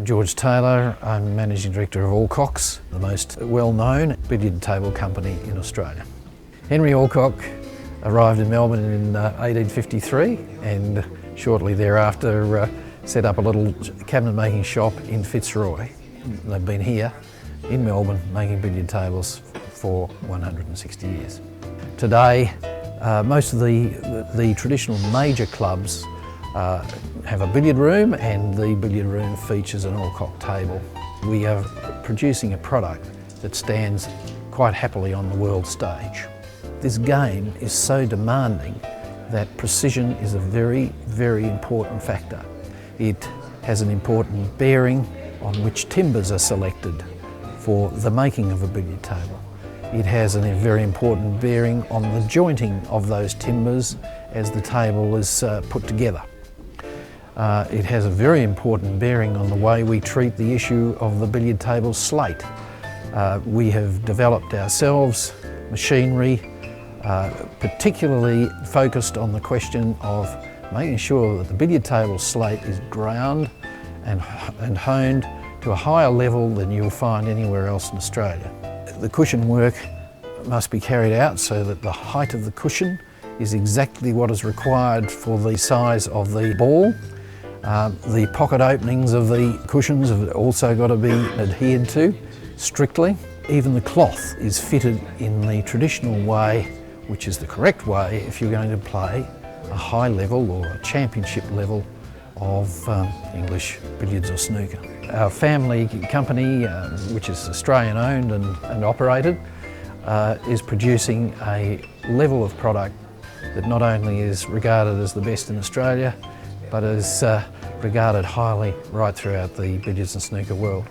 I'm George Taylor. I'm Managing Director of Alcock's, the most well-known billiard table company in Australia. Henry Alcock arrived in Melbourne in 1853 and shortly thereafter set up a little cabinet making shop in Fitzroy. They've been here in Melbourne making billiard tables for 160 years. Today, most of the traditional major clubs have a billiard room, and the billiard room features an Alcock table. We are producing a product that stands quite happily on the world stage. This game is so demanding that precision is a very, very important factor. It has an important bearing on which timbers are selected for the making of a billiard table. It has a very important bearing on the jointing of those timbers as the table is put together. It has a very important bearing on the way we treat the issue of the billiard table slate. We have developed ourselves machinery particularly focused on the question of making sure that the billiard table slate is ground and honed to a higher level than you'll find anywhere else in Australia. The cushion work must be carried out so that the height of the cushion is exactly what is required for the size of the ball. The pocket openings of the cushions have also got to be adhered to strictly. Even the cloth is fitted in the traditional way, which is the correct way if you're going to play a high level or a championship level of English billiards or snooker. Our family company, which is Australian owned and operated, is producing a level of product that not only is regarded as the best in Australia, but is regarded highly right throughout the billiards and snooker world.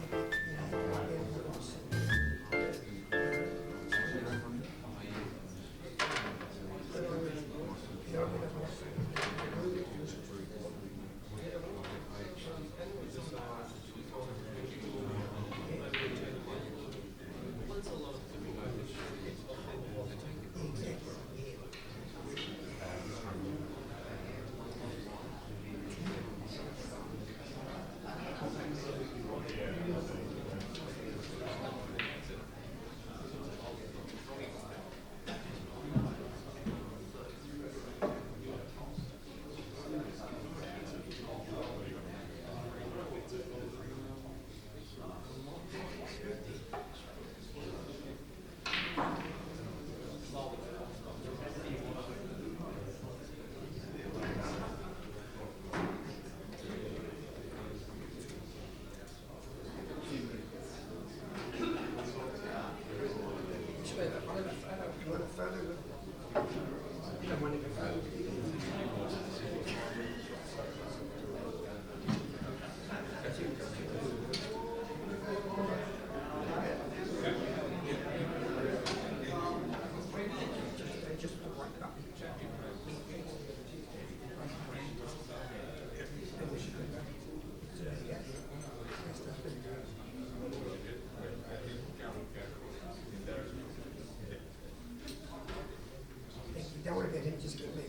Don't worry about him, just get me.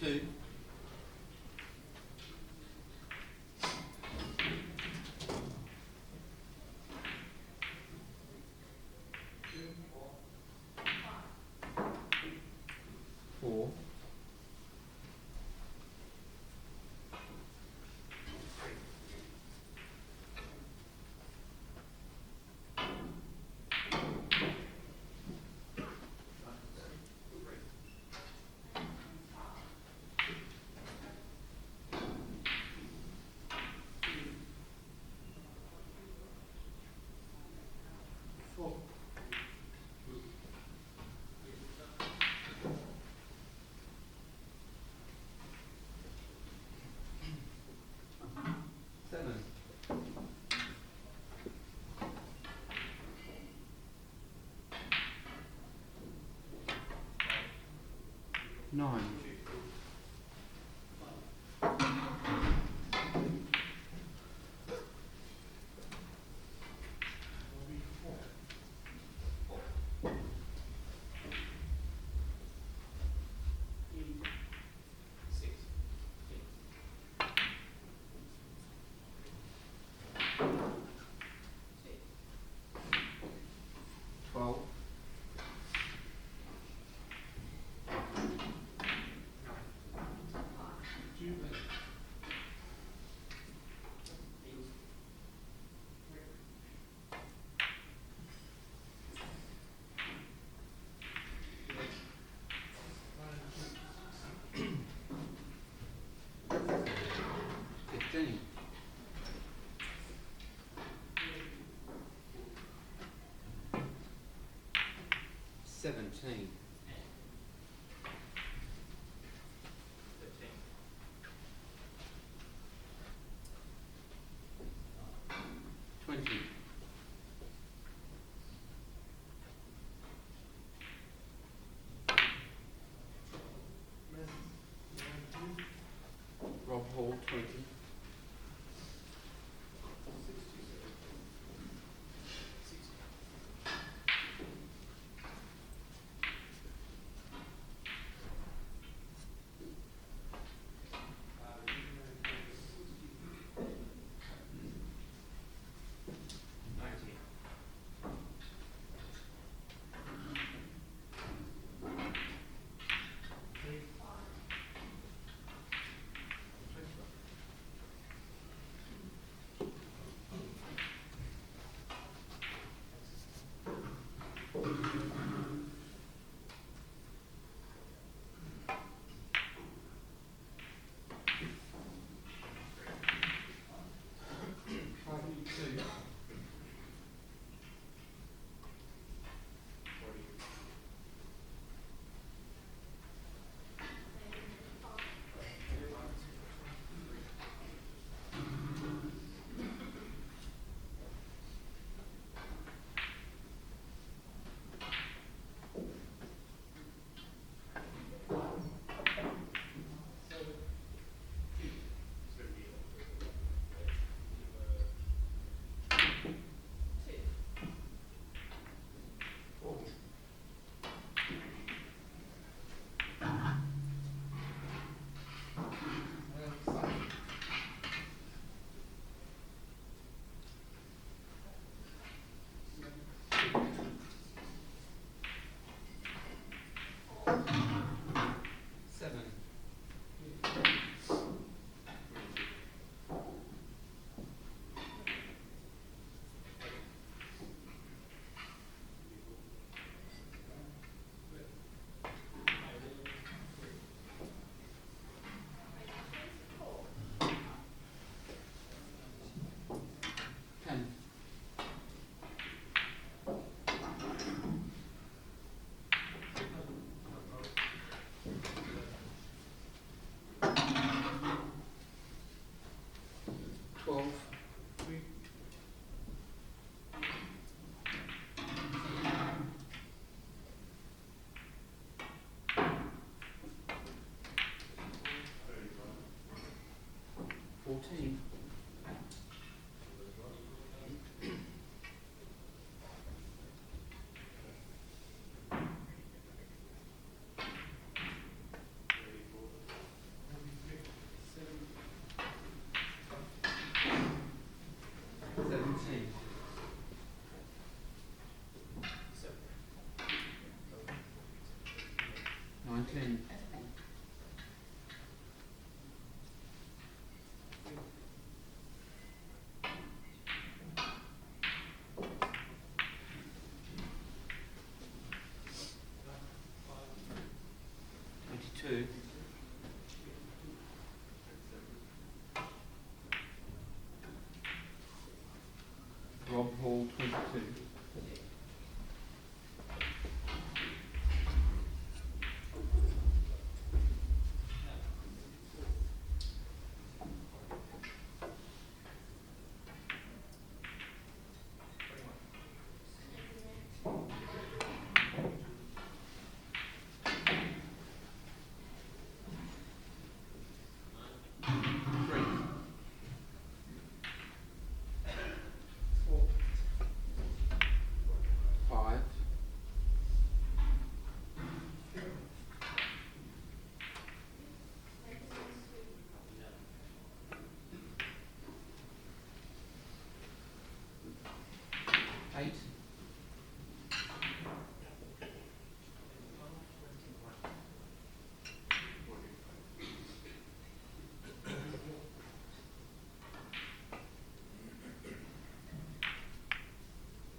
2. 4. 7. 9. 12. 15. 17. 20. 20. 7. 10. 12. 14. 15. 13. 22. Rob Hall, 22. 3. 5. 8.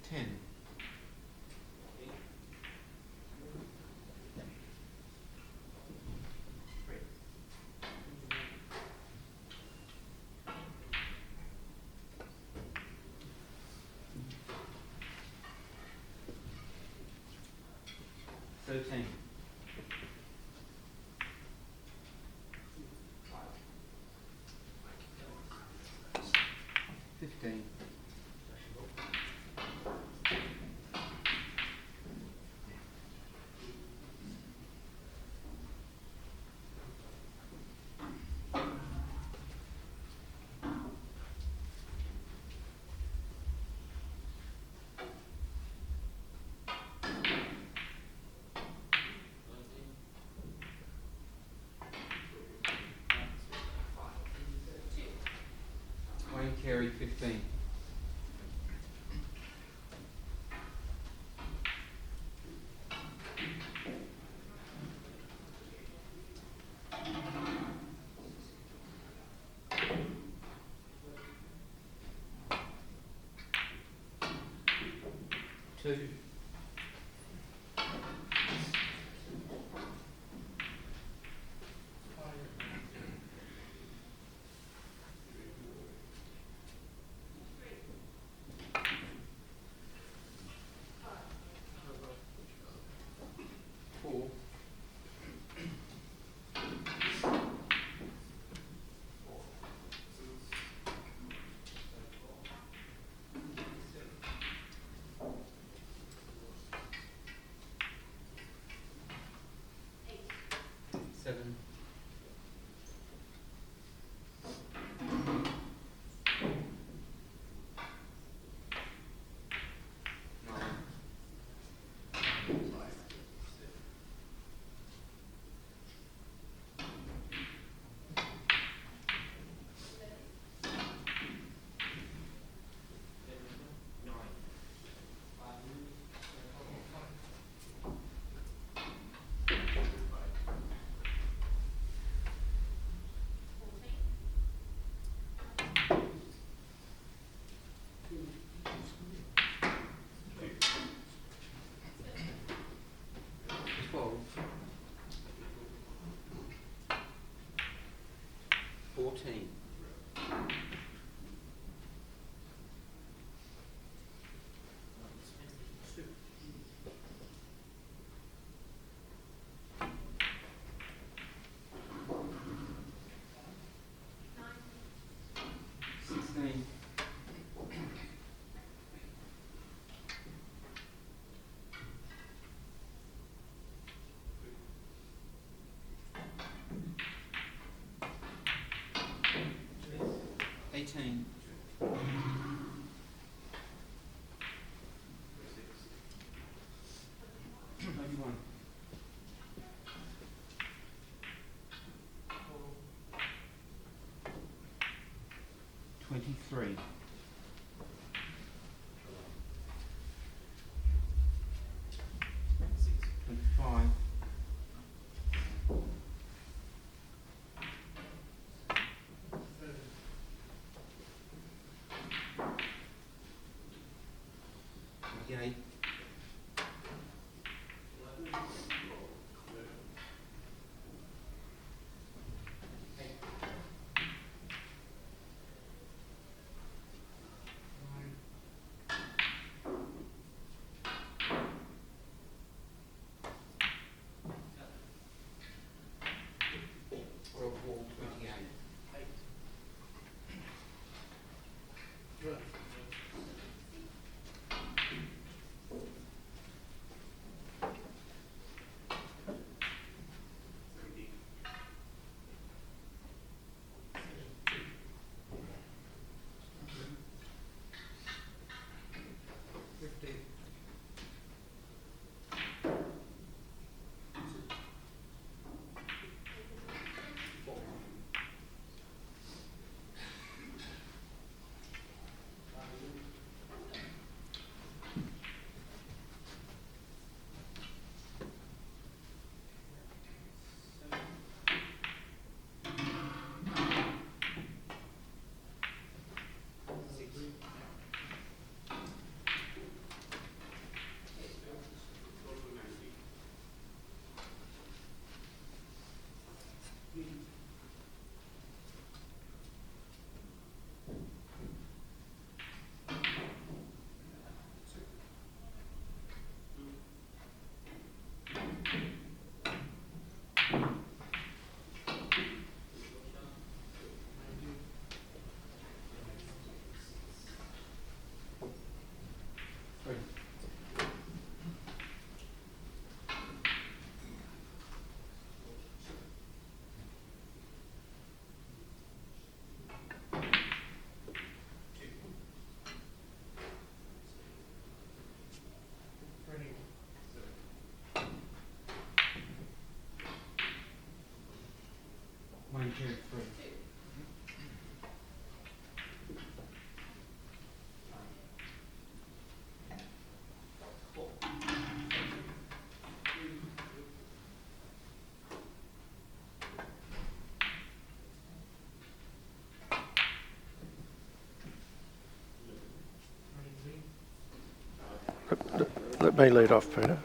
10. 13. 15. 20. Carey, 15. 2. 4. 7. 9. 12. 14. 16. 18. 21. 23. 25. 28. Rob Hall, 28. Wayne Carey, 3. Let me lead off, Peter.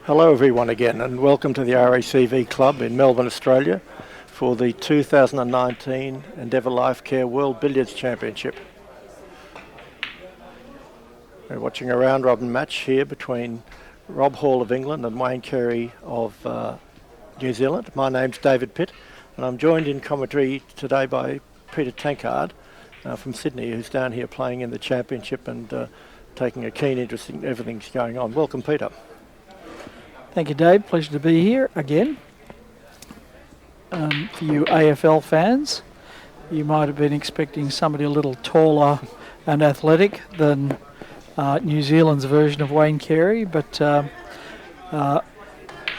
Hello everyone again, and welcome to the RACV Club in Melbourne, Australia for the 2019 Endeavour Life Care World Billiards Championship. We're watching a round robin match here between Rob Hall of England and Wayne Carey of New Zealand. My name's David Pitt, and I'm joined in commentary today by Peter Tankard from Sydney, who's down here playing in the championship and taking a keen interest in everything that's going on. Welcome, Peter. Thank you, Dave. Pleasure to be here again. For you AFL fans, you might have been expecting somebody a little taller and athletic than New Zealand's version of Wayne Carey, but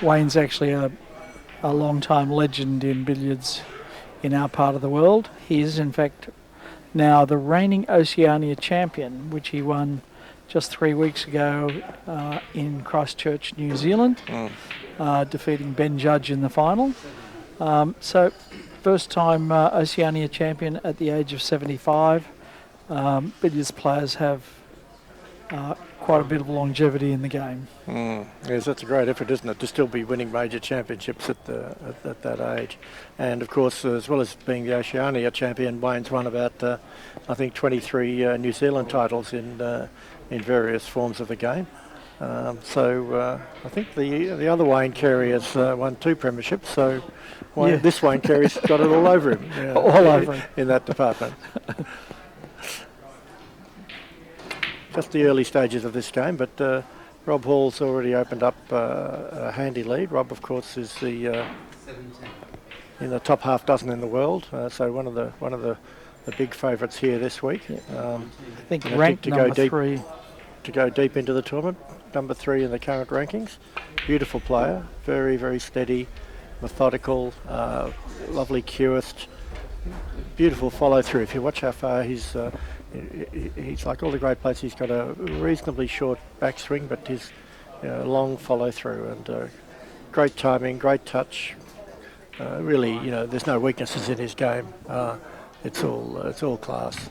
Wayne's actually a long-time legend in billiards in our part of the world. He is, in fact, now the reigning Oceania champion, which he won just 3 weeks ago in Christchurch, New Zealand, defeating Ben Judge in the final. So, first time Oceania champion at the age of 75. Billiards players have quite a bit of longevity in the game. Yes, that's a great effort, isn't it, to still be winning major championships at that age. And of course, as well as being the Oceania champion, Wayne's won about, I think, 23 New Zealand titles in various forms of the game. So I think the other Wayne Carey has won 2 premierships, so this Wayne Carey's got it all over him. All over him. In that department. Just the early stages of this game, but Rob Hall's already opened up a handy lead. Rob, of course, is the 17. in the top half dozen in the world, so one of the big favourites here this week. I think ranked number 3. To go deep into the tournament, number 3 in the current rankings. Beautiful player, very, very steady, methodical, lovely cueist, beautiful follow through. If you watch how far he's like all the great players. He's got a reasonably short backswing, but his long follow through and great timing, great touch, Really, you know, there's no weaknesses in his game. It's all class.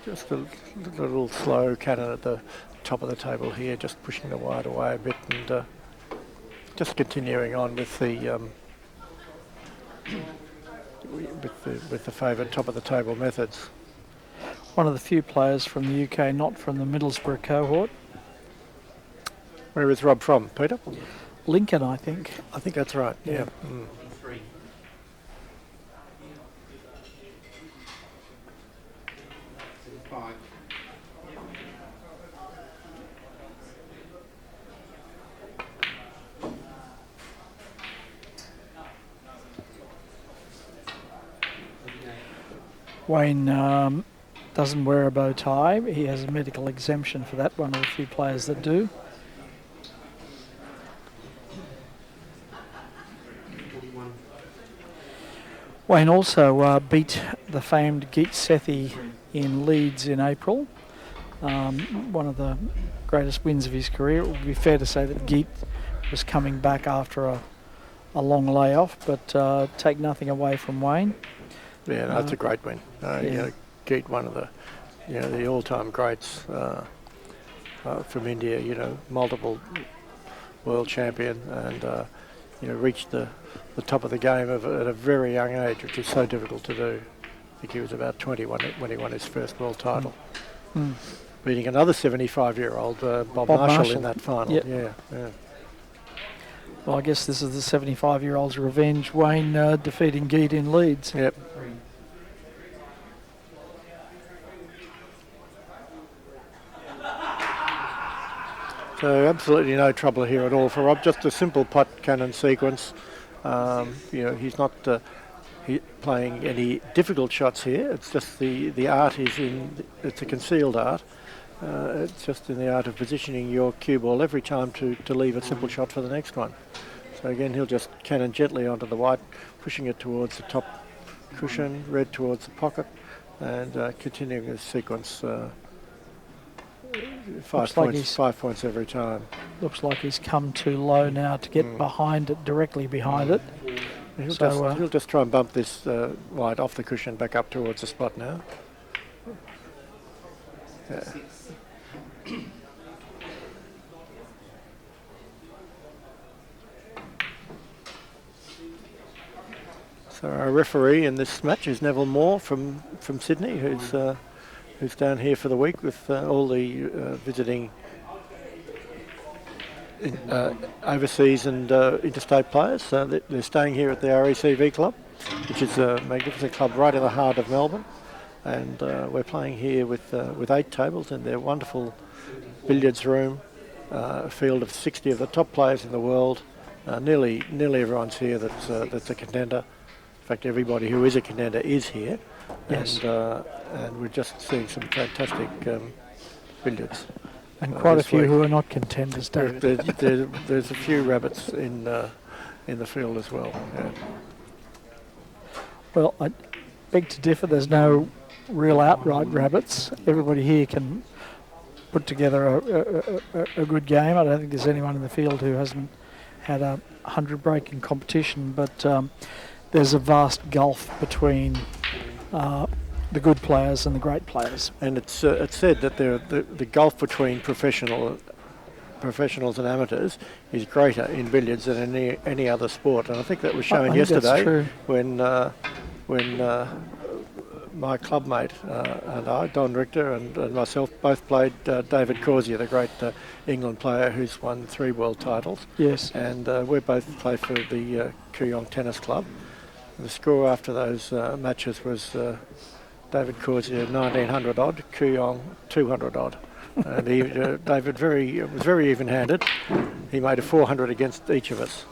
Just a little slow cannon at the top of the table here, just pushing the wide away a bit, and just continuing on with the with the favoured top of the table methods. One of the few players from the UK not from the Middlesbrough cohort. Where is Rob from, Peter? Lincoln, I think. I think that's right. Yeah. Mm. Three. Five. Wayne doesn't wear a bow tie. He has a medical exemption for that, one of the few players that do. Wayne also beat the famed Geet Sethi in Leeds in April. One of the greatest wins of his career. It would be fair to say that Geet was coming back after a long layoff, but take nothing away from Wayne. Yeah, that's a great win. You know, Geet, one of the, you know, the all-time greats from India. You know, multiple world champion, and you know, reached the top of the game at a very young age, which is so difficult to do. I think he was about 21 when he won his first world title, beating another 75-year-old Bob Marshall in that final. Yep. Yeah. Well, I guess this is the 75-year-old's revenge. Wayne defeating Geet in Leeds. Yep. So absolutely no trouble here at all for Rob. Just a simple pot cannon sequence. You know, he's not playing any difficult shots here. It's just the art is in. It's a concealed art. It's just in the art of positioning your cue ball every time to leave a simple shot for the next one. So again, he'll just cannon gently onto the white, pushing it towards the top cushion, red towards the pocket, and continuing this sequence. 5 points every time. Looks like he's come too low now to get behind it, directly behind it. He'll just try and bump this white off the cushion back up towards the spot now. Yeah. So our referee in this match is Neville Moore from Sydney, who's down here for the week with all the visiting overseas and interstate players. They're staying here at the RECV club, which is a magnificent club right in the heart of Melbourne, and we're playing here with 8 tables in their wonderful billiards room, a field of 60 of the top players in the world. Nearly everyone's here that's a contender. In fact, everybody who is a contender is here. Yes. And we're just seeing some fantastic billiards. And quite a few week. who are not contenders, David. There's a few rabbits in the field as well. Yeah. Well, I beg to differ. There's no real outright rabbits. Everybody here can put together a good game. I don't think there's anyone in the field who hasn't had a 100 break in competition, but there's a vast gulf between the good players and the great players. And it's said that the gulf between professionals and amateurs is greater in billiards than any other sport. And I think that was shown yesterday when my clubmate and I, Don Richter, and myself both played David Corsia, the great England player who's won 3 world titles. Yes. And we both play for the Kooyong Tennis Club. The score after those matches was David Corsia 1900 odd, Kooyong 200 odd. And David was very even-handed. He made a 400 against each of us.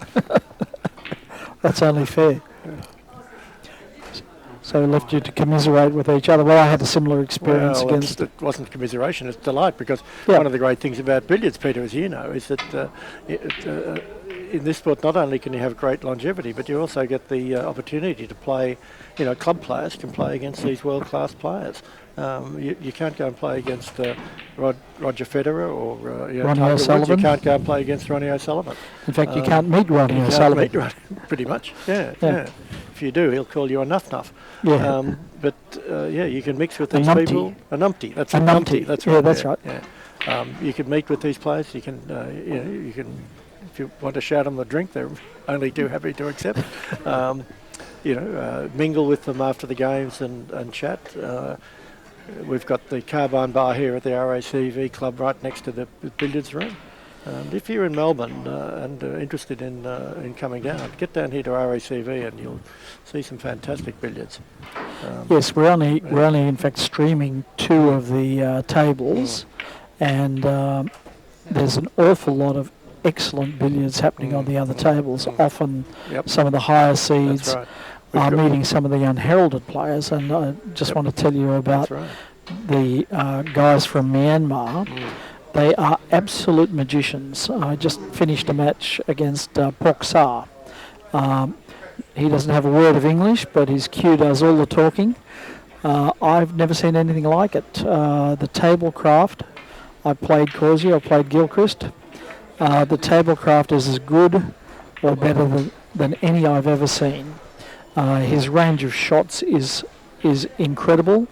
That's only fair. So it left you to commiserate with each other. Well, I had a similar experience against... It wasn't commiseration, it's delight, because one of the great things about billiards, Peter, as you know, is that in this sport, not only can you have great longevity, but you also get the opportunity to play. Club players can play against these world-class players. You can't go and play against Roger Federer or Ronnie Tiger Woods. O'Sullivan. You can't go and play against Ronnie O'Sullivan. In fact, you can't meet Ronnie You can't O'Sullivan. meet Ronnie, pretty much. Yeah. If you do, he'll call you a nuff-nuff. Yeah. You can mix with A these numpty. people. A numpty. That's A a numpty. That's Yeah, right. that's right. Yeah. You can meet with these players. You can. You can. If you want to shout them a drink, they're only too happy to accept. Mingle with them after the games and chat. We've got the Carbine Bar here at the RACV Club right next to the billiards room. And if you're in Melbourne and interested in coming down, get down here to RACV and you'll see some fantastic billiards. Yes, we're only in fact streaming 2 of the tables, and there's an awful lot of excellent billiards happening on the other tables. Often, some of the higher seeds. That's right. Are meeting some of the unheralded players, and I just want to tell you about the guys from Myanmar. They are absolute magicians. I just finished a match against Poksa. He doesn't have a word of English, but his cue does all the talking. I've never seen anything like it. The tablecraft, I played Causey, I played Gilchrist. The tablecraft is as good or better than any I've ever seen. His range of shots is incredible,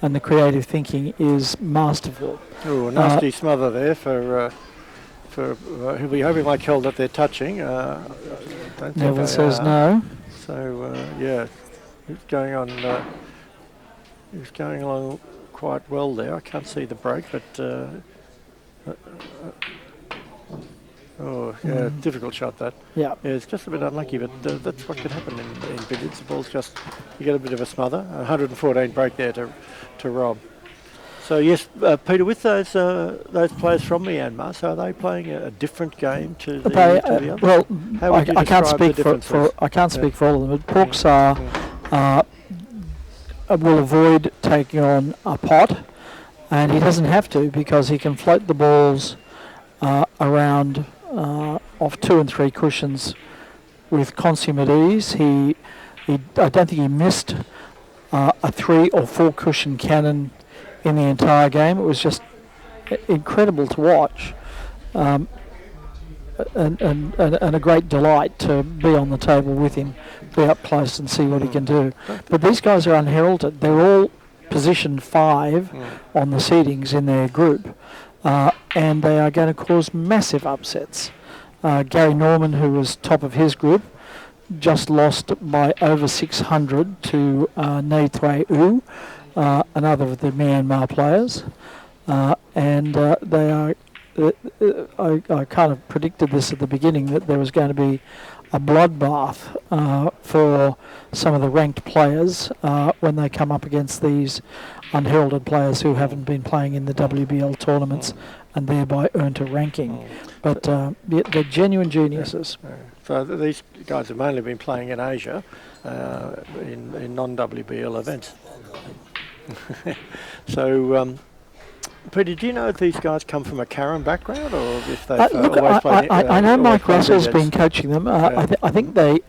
and the creative thinking is masterful. Oh, a nasty smother there for he'll be hoping like hell that they're touching. Neville says no. So he's going on. He's going along quite well there. I can't see the break, but. Difficult shot that. Yeah, it's just a bit unlucky, but that's what can happen in billiards. The ball's just, you get a bit of a smother. 114 break there to Rob. So yes, Peter, with those players from Myanmar, so are they playing a different game to the other? Well, how would you I can't describe speak the for differences? I can't speak for all of them. But Porksar will avoid taking on a pot, and he doesn't have to because he can float the balls around off 2 and 3 cushions with consummate ease. I don't think he missed a 3 or 4 cushion cannon in the entire game. It was just incredible to watch, and a great delight to be on the table with him, be up close and see what he can do. But these guys are unheralded. They're all positioned 5 on the seedings in their group. And they are going to cause massive upsets. Gary Norman, who was top of his group, just lost by over 600 to Nei Thuy U, another of the Myanmar players. They are, I kind of predicted this at the beginning, that there was going to be a bloodbath for some of the ranked players when they come up against these unheralded players who haven't been playing in the WBL tournaments and thereby earned a ranking. But they're genuine geniuses. So these guys have mainly been playing in Asia in non-WBL events. So, Peter, do you know if these guys come from a Karen background or if they've always played? I know Mike Russell's been billiards? coaching them. I think they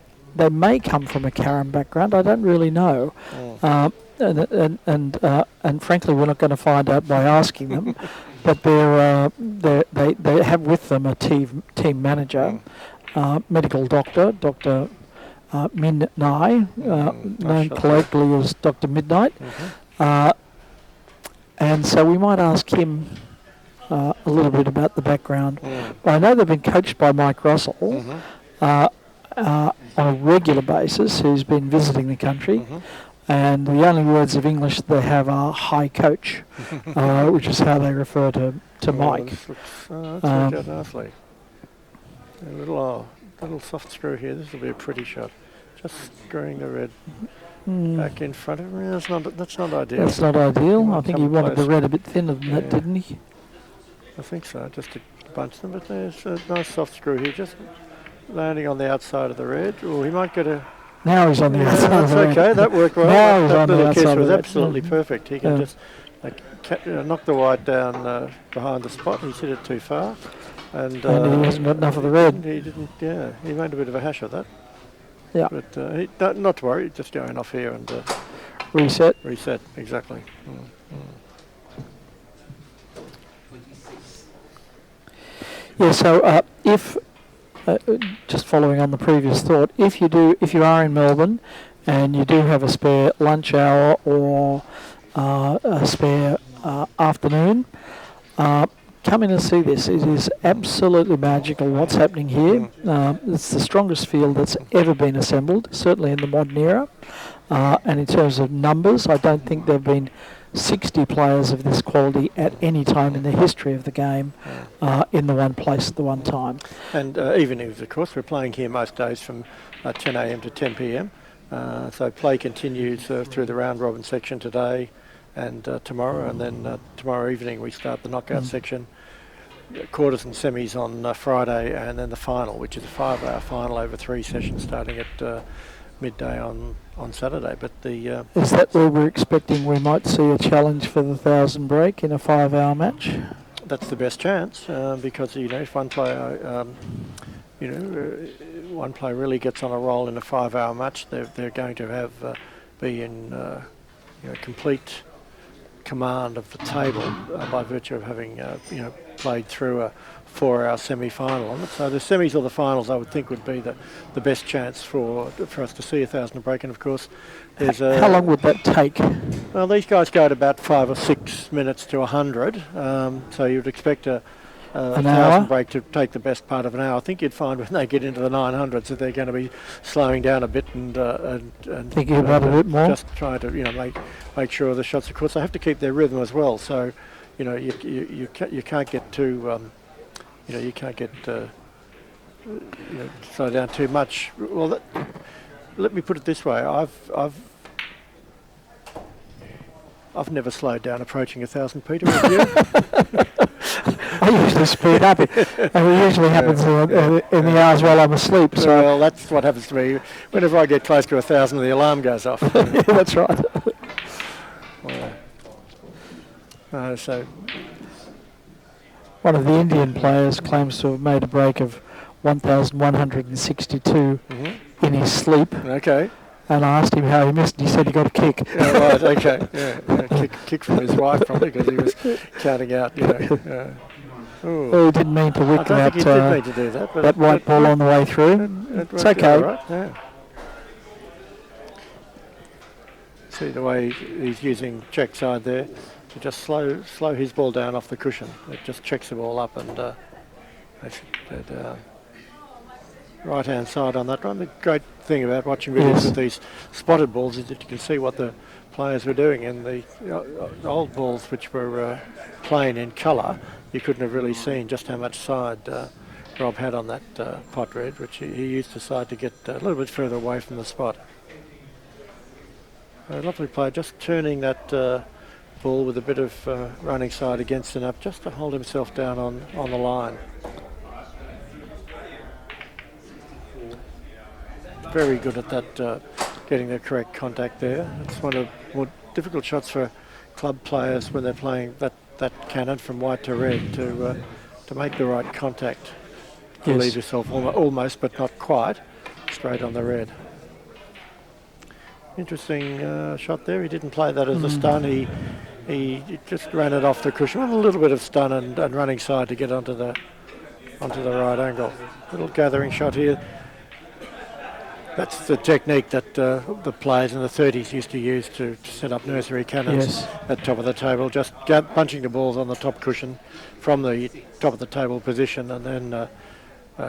may come from a Karen background. I don't really know. And frankly, we're not going to find out by asking them. But they have with them a team manager, medical doctor, Dr. Min Nai, known colloquially as Dr. Midnight. And so we might ask him a little bit about the background. But I know they've been coached by Mike Russell on a regular basis, who's been visiting the country. And the only words of English they have are "Hi, Coach," which is how they refer to Mike. That's worked out nicely. A little soft screw here. This will be a pretty shot. Just screwing the red back in front of him. That's not ideal. That's not ideal. I think he wanted the red a bit thinner than that, didn't he? I think so, just to bunch them. But there's a nice soft screw here, just landing on the outside of the red. Oh, he might get a... Now he's on the outside of the red. That's okay, that worked well. Now he's on the little outside kiss of was the red. absolutely perfect. He can just knock the white down behind the spot. He's hit it too far. And he hasn't got enough of the red. He didn't. Yeah, he made a bit of a hash of that. Yeah. But not to worry, just going off here and Reset. reset exactly. Yeah. So if just following on the previous thought, if you are in Melbourne and you do have a spare lunch hour or a spare afternoon, come in and see this. It is absolutely magical what's happening here. It's the strongest field that's ever been assembled, certainly in the modern era. And in terms of numbers, I don't think there have been 60 players of this quality at any time in the history of the game in the one place at the one time. And evenings, of course, we're playing here most days from 10 a.m. to 10 p.m. So play continues through the round robin section today and tomorrow, and then tomorrow evening we start the knockout section, quarters and semis on Friday, and then the final, which is a 5-hour final over 3 sessions starting at midday on Saturday. But the is that where we're expecting we might see a challenge for the 1,000 break in a 5-hour match? that's the best chance because if one player one player really gets on a roll in a 5-hour match, they're going to have be in complete command of the table by virtue of having played through a 4-hour semi-final on it. So the semis or the finals, I would think, would be the best chance for us to see 1,000 break. And of course, there's how long would that take? Well, these guys go at about 5 or 6 minutes to 100. So you'd expect a 1,000 break to take the best part of an hour. I think you'd find when they get into the 900s that they're going to be slowing down a bit and thinking about a bit more. Just trying to make sure the shots. Of course, they have to keep their rhythm as well. So you can't get too you can't get slow down too much. Well, let me put it this way: I've never slowed down approaching 1,000, Peter. Have you? I usually speed up, and it usually happens in the hours while I'm asleep. So well, that's what happens to me. Whenever I get close to 1,000, the alarm goes off. Yeah, that's right. So one of the Indian players claims to have made a break of 1,162 in his sleep. Okay. And I asked him how he missed, and he said he got a kick. Yeah, right. Okay. Yeah. Kick from his wife probably because he was counting out. Well, he didn't mean to wick that. He did mean to do that. But that white ball on the way through. It's okay. Right, yeah. See the way he's using check side there to just slow his ball down off the cushion. It just checks the ball up and right hand side on that one. The great thing about watching videos with these spotted balls is that you can see what the players were doing. And the old balls, which were plain in colour, you couldn't have really seen just how much side Rob had on that pot red, which he used the side to get a little bit further away from the spot. A lovely play, just turning that ball with a bit of running side against and up, just to hold himself down on the line. Very good at that, getting the correct contact there. It's one of the more difficult shots for club players when they're playing that cannon from white to red to make the right contact. To leave yourself almost, but not quite, straight on the red. Interesting shot there. He didn't play that as a stun. He just ran it off the cushion with a little bit of stun and running side to get onto the right angle. Little gathering shot here. That's the technique that the players in the 30s used to use to set up nursery cannons at top of the table, just punching the balls on the top cushion from the top of the table position and then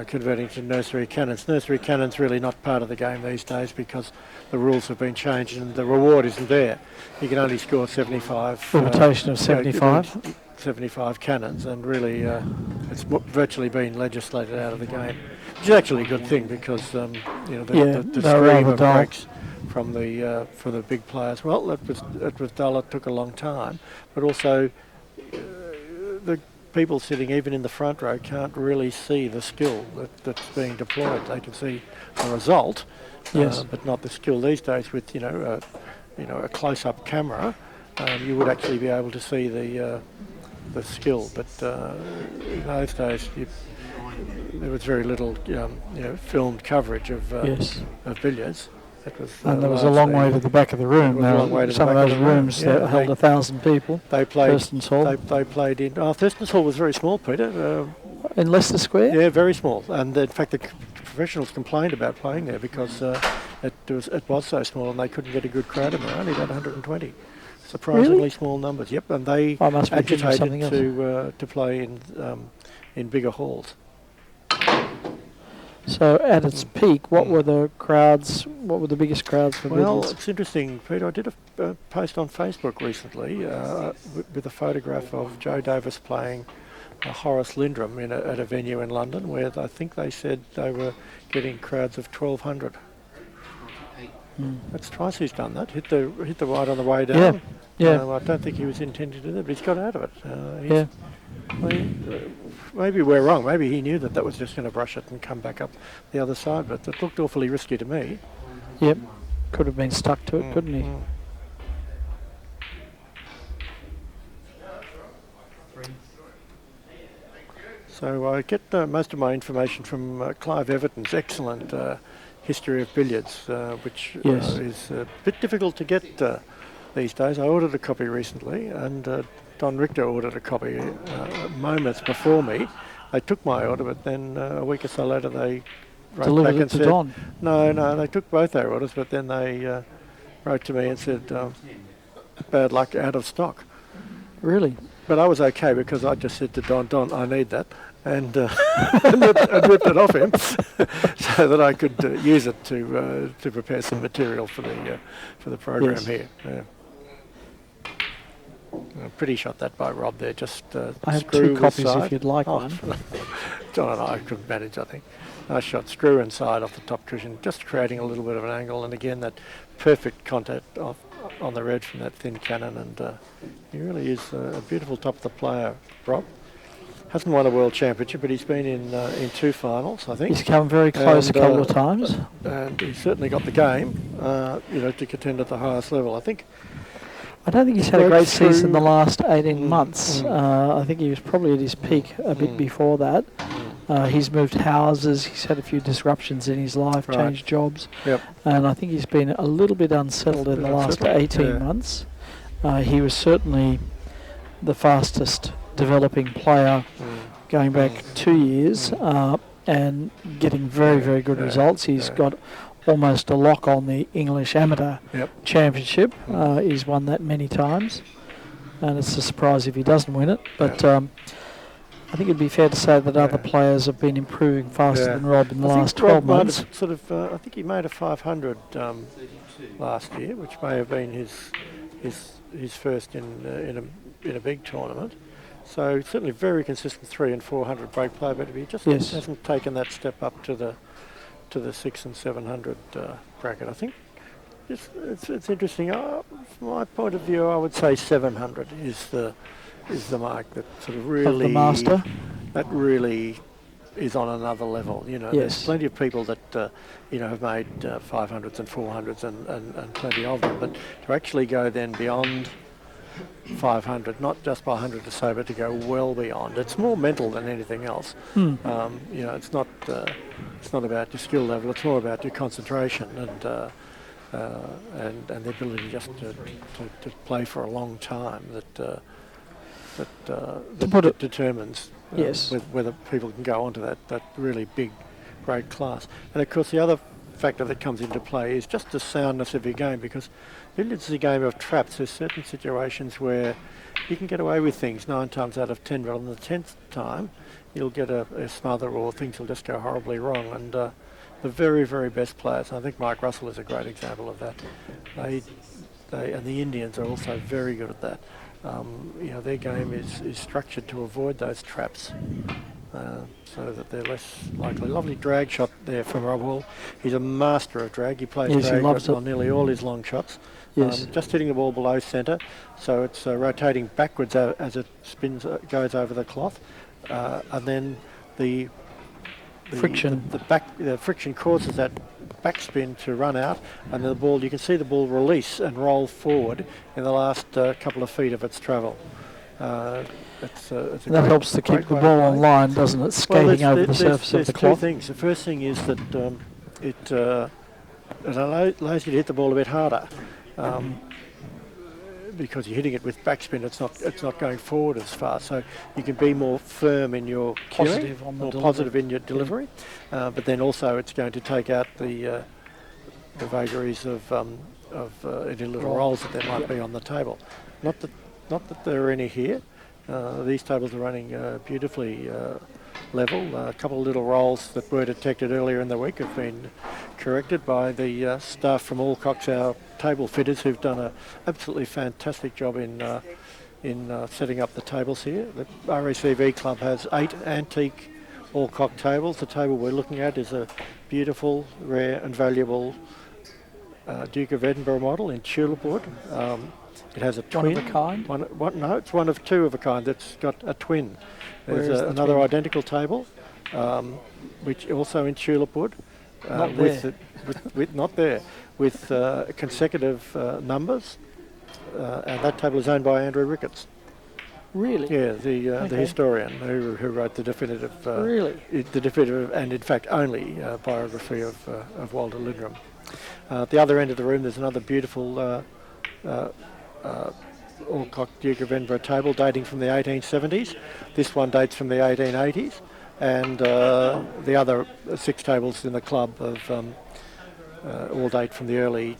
converting to nursery cannons. Nursery cannons really not part of the game these days because the rules have been changed and the reward isn't there. You can only score 75. Limitation of 75. 75 cannons, and really it's virtually been legislated out of the game, which is actually a good thing because the stream of breaks from for the big players. Well, it was dull. It took a long time, but also the people sitting even in the front row can't really see the skill that's being deployed. They can see the result, but not the skill. These days, with a close-up camera, you would actually be able to see the the skill. But in those days, there was very little filmed coverage of Yes. of billiards. It was, And there was a long way to the back of the room. There was a long way to the Some of back of those the room. rooms Yeah, that held 1,000 people. They played. Thurston's Hall. They played in. Thurston's Hall was very small, Peter. In Leicester Square? Yeah, very small. And in fact, the professionals complained about playing there because it was so small and they couldn't get a good crowd in there. Only about 120. Surprisingly Really? small numbers. Yep, and they I must be thinking of something agitated to play in bigger halls. So at its peak, what were the crowds? What were the biggest crowds for Well, billiards? it's interesting, Peter. I did a post on Facebook recently with a photograph of Joe Davis playing Horace Linndrum at a venue in London, where I think they said they were getting crowds of 1,200. That's twice he's done that. Hit the right on the way down. Yeah. I don't think he was intending to do that, but he's got out of it. Yeah. Maybe we're wrong. Maybe he knew that was just going to brush it and come back up the other side, but it looked awfully risky to me. Yep. Could have been stuck to it, couldn't he? So I get most of my information from Clive Everton's excellent history of billiards, which Yes. is a bit difficult to get these days. I ordered a copy recently, and Don Richter ordered a copy moments before me. They took my order, but then a week or so later they wrote Delivered back it and to said, Don. No, they took both our orders, but then they wrote to me and said, bad luck, out of stock. Really? But I was okay because I just said to Don, I need that, and ripped it off him so that I could use it to prepare some material for the program Yes. here. Yeah. Pretty shot that by Rob there. Just I have screw 2 copies side. if you'd like Oh, one. John and I could manage, I think. Nice shot, screw inside off the top cushion, just creating a little bit of an angle, and again that perfect contact on the red from that thin cannon, and he really is a beautiful top of the player, Rob. Hasn't won a world championship, but he's been in 2 finals, I think. He's come very close And, a couple of times. And he's certainly got the game, to contend at the highest level. I think. I don't think he's had a Broke great season the through- last 18 months. I think he was probably at his peak a bit before that. He's moved houses, he's had a few disruptions in his life, Right. changed jobs, Yep. and I think he's been a little bit unsettled in the last 18 months. He was certainly the fastest developing player going back 2 years and getting very, very good results. He's got almost a lock on the English Amateur Championship. He's won that many times, and it's a surprise if he doesn't win it. But I think it'd be fair to say that other players have been improving faster than Rob in the last 12 months. I think he made a 500 last year, which may have been his first in a big tournament. So certainly very consistent 300 and 400 break play, but he just hasn't taken that step up to the 600 and 700 bracket. I think it's interesting. From my point of view, I would say 700 is the mark that sort of really Of the master? That really is on another level. There's plenty of people that have made 500s and 400s and plenty of them, but to actually go then beyond 500, not just by 100 to say, but to go well beyond. It's more mental than anything else. It's not about your skill level. It's more about your concentration and the ability just to play for a long time. That determines whether people can go on to that really big, great class. And of course, the other factor that comes into play is just the soundness of your game, because billiards is a game of traps. There's certain situations where you can get away with things 9 times out of 10, but on the 10th time you'll get a smother or things will just go horribly wrong. And the very, very best players, and I think Mike Russell is a great example of that, they and the Indians are also very good at that. Their game is structured to avoid those traps. So that they're less likely. Lovely drag shot there from Rob Hall. He's a master of drag. He plays drag on nearly all his long shots. Just hitting the ball below centre, so it's rotating backwards as it spins, goes over the cloth, and then the friction. The friction causes that backspin to run out, and the ball. You can see the ball release and roll forward in the last couple of feet of its travel. It's That great- helps to keep great the way ball to on play. line, doesn't it? Skating over the surface of the There's cloth. two things. The first thing is that it allows you to hit the ball a bit harder. Because you're hitting it with backspin, it's not going forward as far, so you can be more firm in your cueing, Positive on the more delivery. positive in your delivery. But then also it's going to take out the vagaries of any little rolls that there might be on the table. Not that there are any here. These tables are running beautifully level. A couple of little rolls that were detected earlier in the week have been corrected by the staff from Alcock's, our table fitters, who've done an absolutely fantastic job in setting up the tables here. The RACV club has 8 antique Alcock tables. The table we're looking at is a beautiful, rare and valuable Duke of Edinburgh model in tulip wood. It has a twin. One of a kind? No, it's one of 2 of a kind that's got a twin. Where There's is the another twin? identical table, which also in tulip wood. Not with there. with not there, with consecutive numbers. And that table is owned by Andrew Ricketts. Really? Yeah, the Okay. historian who wrote the definitive, Really? the definitive and in fact only biography of Walter Linndrum. At the other end of the room, there's another beautiful Alcock Duke of Edinburgh table dating from the 1870s. This one dates from the 1880s, and the other 6 tables in the club all date from the early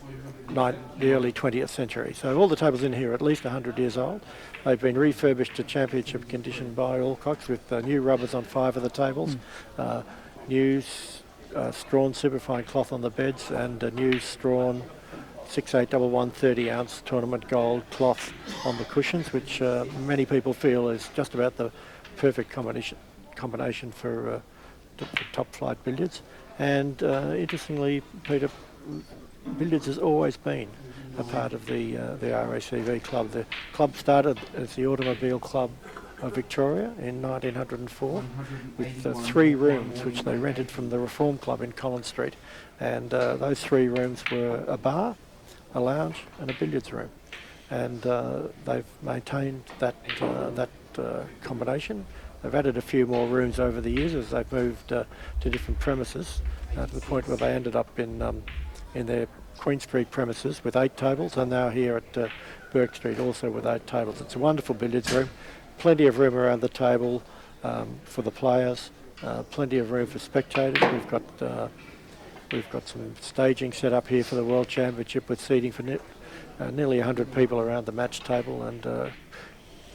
20th century. So all the tables in here are at least 100 years old. They've been refurbished to championship condition by Alcock's with new rubbers on 5 of the tables, new strawn superfine cloth on the beds, and a new strawn 6811 30-ounce tournament gold cloth on the cushions, which many people feel is just about the perfect combination for top flight billiards. And interestingly, Peter, billiards has always been a part of the RACV club. The club started as the Automobile Club of Victoria in 1904 with 3 rooms which they rented from the Reform Club in Collins Street, and those 3 rooms were a bar, a lounge and a billiards room, and they've maintained that combination. They've added a few more rooms over the years as they've moved to different premises, to the point where they ended up in their Queen Street premises with 8 tables, and now here at Burke Street also with 8 tables. It's a wonderful billiards room, plenty of room around the table for the players, plenty of room for spectators. We've got some staging set up here for the World Championship with seating for nearly 100 people around the match table, and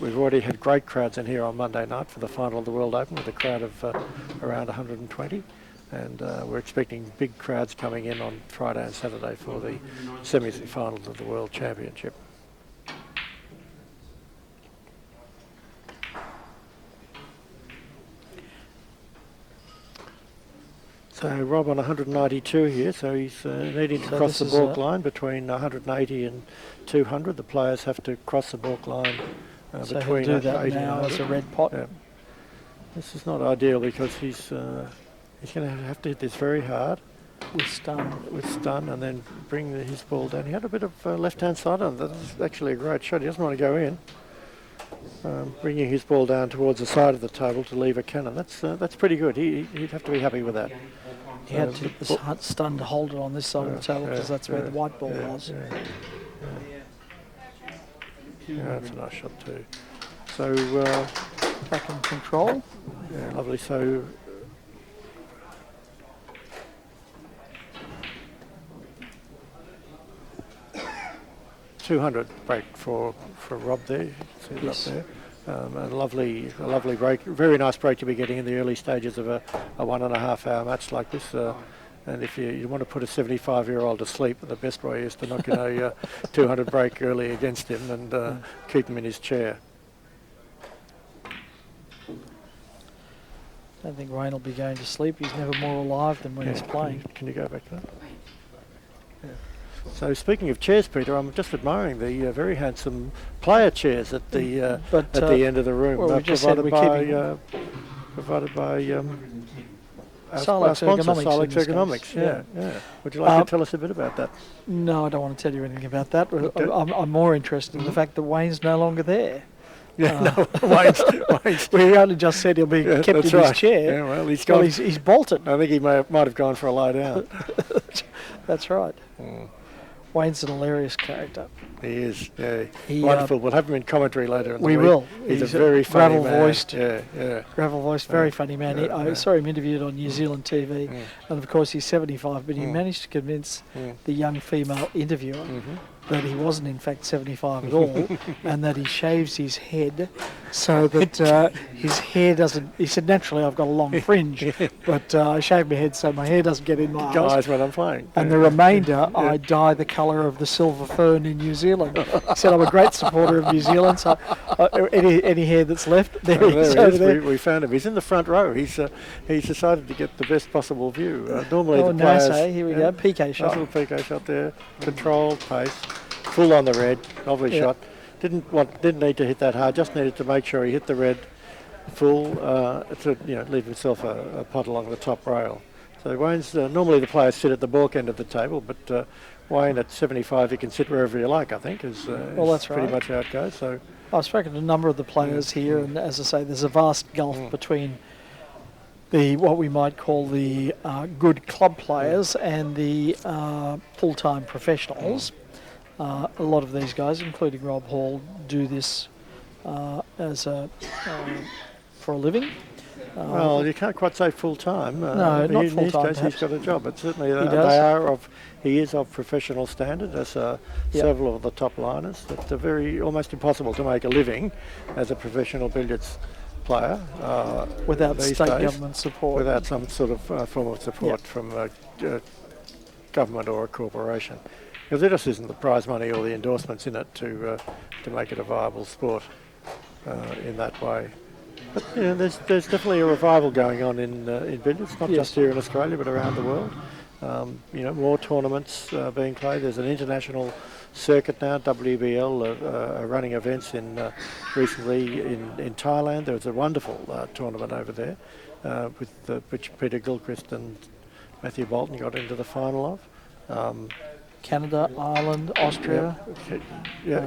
we've already had great crowds in here on Monday night for the final of the World Open with a crowd of around 120, and we're expecting big crowds coming in on Friday and Saturday for the semi-finals of the World Championship. So Rob on 192 here, so he's needing to So cross the this is balk line between 180 and 200. The players have to cross the balk line So he'll between do that 80 and now 100. as a red pot. Yeah. This is not ideal because he's going to have to hit this very hard With stun. with stun and then bring his ball down. He had a bit of left-hand side on. That's actually a great shot. He doesn't want to go in. Bringing his ball down towards the side of the table to leave a cannon. That's pretty good. He'd have to be happy with that. He had to get the stun to hold it on this side of the table because that's where the white ball was. Yeah, that's a nice shot too. So, Back in control. yeah, lovely. So, $200 break for Rob there. You can see it Yes. up there. A lovely break. Very nice break to be getting in the early stages of a 1.5 hour match like this. And if you want to put a 75-year-old to sleep, the best way is to knock in a 200 break early against him and keep him in his chair. I don't think Wayne will be going to sleep. He's never more alive than when he's playing. Can you go back to that? Yeah. So speaking of chairs, Peter, I'm just admiring the very handsome player chairs at the end of the room, well, we just said we're provided by our Silex sponsor, Ergonomics Silex in this Ergonomics. case, Yeah. Would you like to tell us a bit about that? No, I don't want to tell you anything about that. Okay. I'm more interested in the fact that Wayne's no longer there. Yeah, no, Wayne's. We only just said he'll be Yeah, kept that's in right. his chair. Yeah, well, he's Well, gone. he's bolted. I think he might have gone for a lie down. That's right. Wayne's an hilarious character. He is. Yeah, He, wonderful. We'll have him in commentary later in the We week. will. He's a very funny man. gravel-voiced. Yeah. Gravel-voiced, very funny man. I saw him interviewed on New Zealand TV, and of course he's 75, but he managed to convince the young female interviewer that he wasn't in fact 75 at all, and that he shaves his head so that his hair doesn't. He said, naturally I've got a long fringe, but I shave my head so my hair doesn't get in my eyes. Guys, when I'm playing. And the remainder, I dye the colour of the silver fern in New Zealand. He said, I'm a great supporter of New Zealand, so any hair that's left, there he is over there. We found him. He's in the front row. He's decided to get the best possible view. Normally Oh, the players... nice, eh? Here we go, PK Nice shot. little PK shot there. Controlled pace. Full on the red. Lovely shot. Didn't need to hit that hard. Just needed to make sure he hit the red full to leave himself a pot along the top rail. So Wayne's normally the players sit at the balk end of the table, but Wayne at 75 you can sit wherever you like. I think is that's pretty right. much how it goes. So I've spoken to a number of the players here, and as I say, there's a vast gulf between what we might call the good club players and the full-time professionals. A lot of these guys, including Rob Hall, do this as for a living. well, you can't quite say full time. No, not in full his time, case, he's got a job, but certainly does. he is of professional standard, as several of the top liners. It's almost impossible to make a living as a professional billiards player Without these state days, government support. without some sort of form of support from government or a corporation. Because there just isn't the prize money or the endorsements in it to make it a viable sport in that way. But there's definitely a revival going on in billiards, not just here in Australia but around the world. More tournaments being played. There's an international circuit now. WBL are running events recently in Thailand. There was a wonderful tournament over there with which Peter Gilchrist and Matthew Bolton got into the final of. Canada, Ireland, Austria.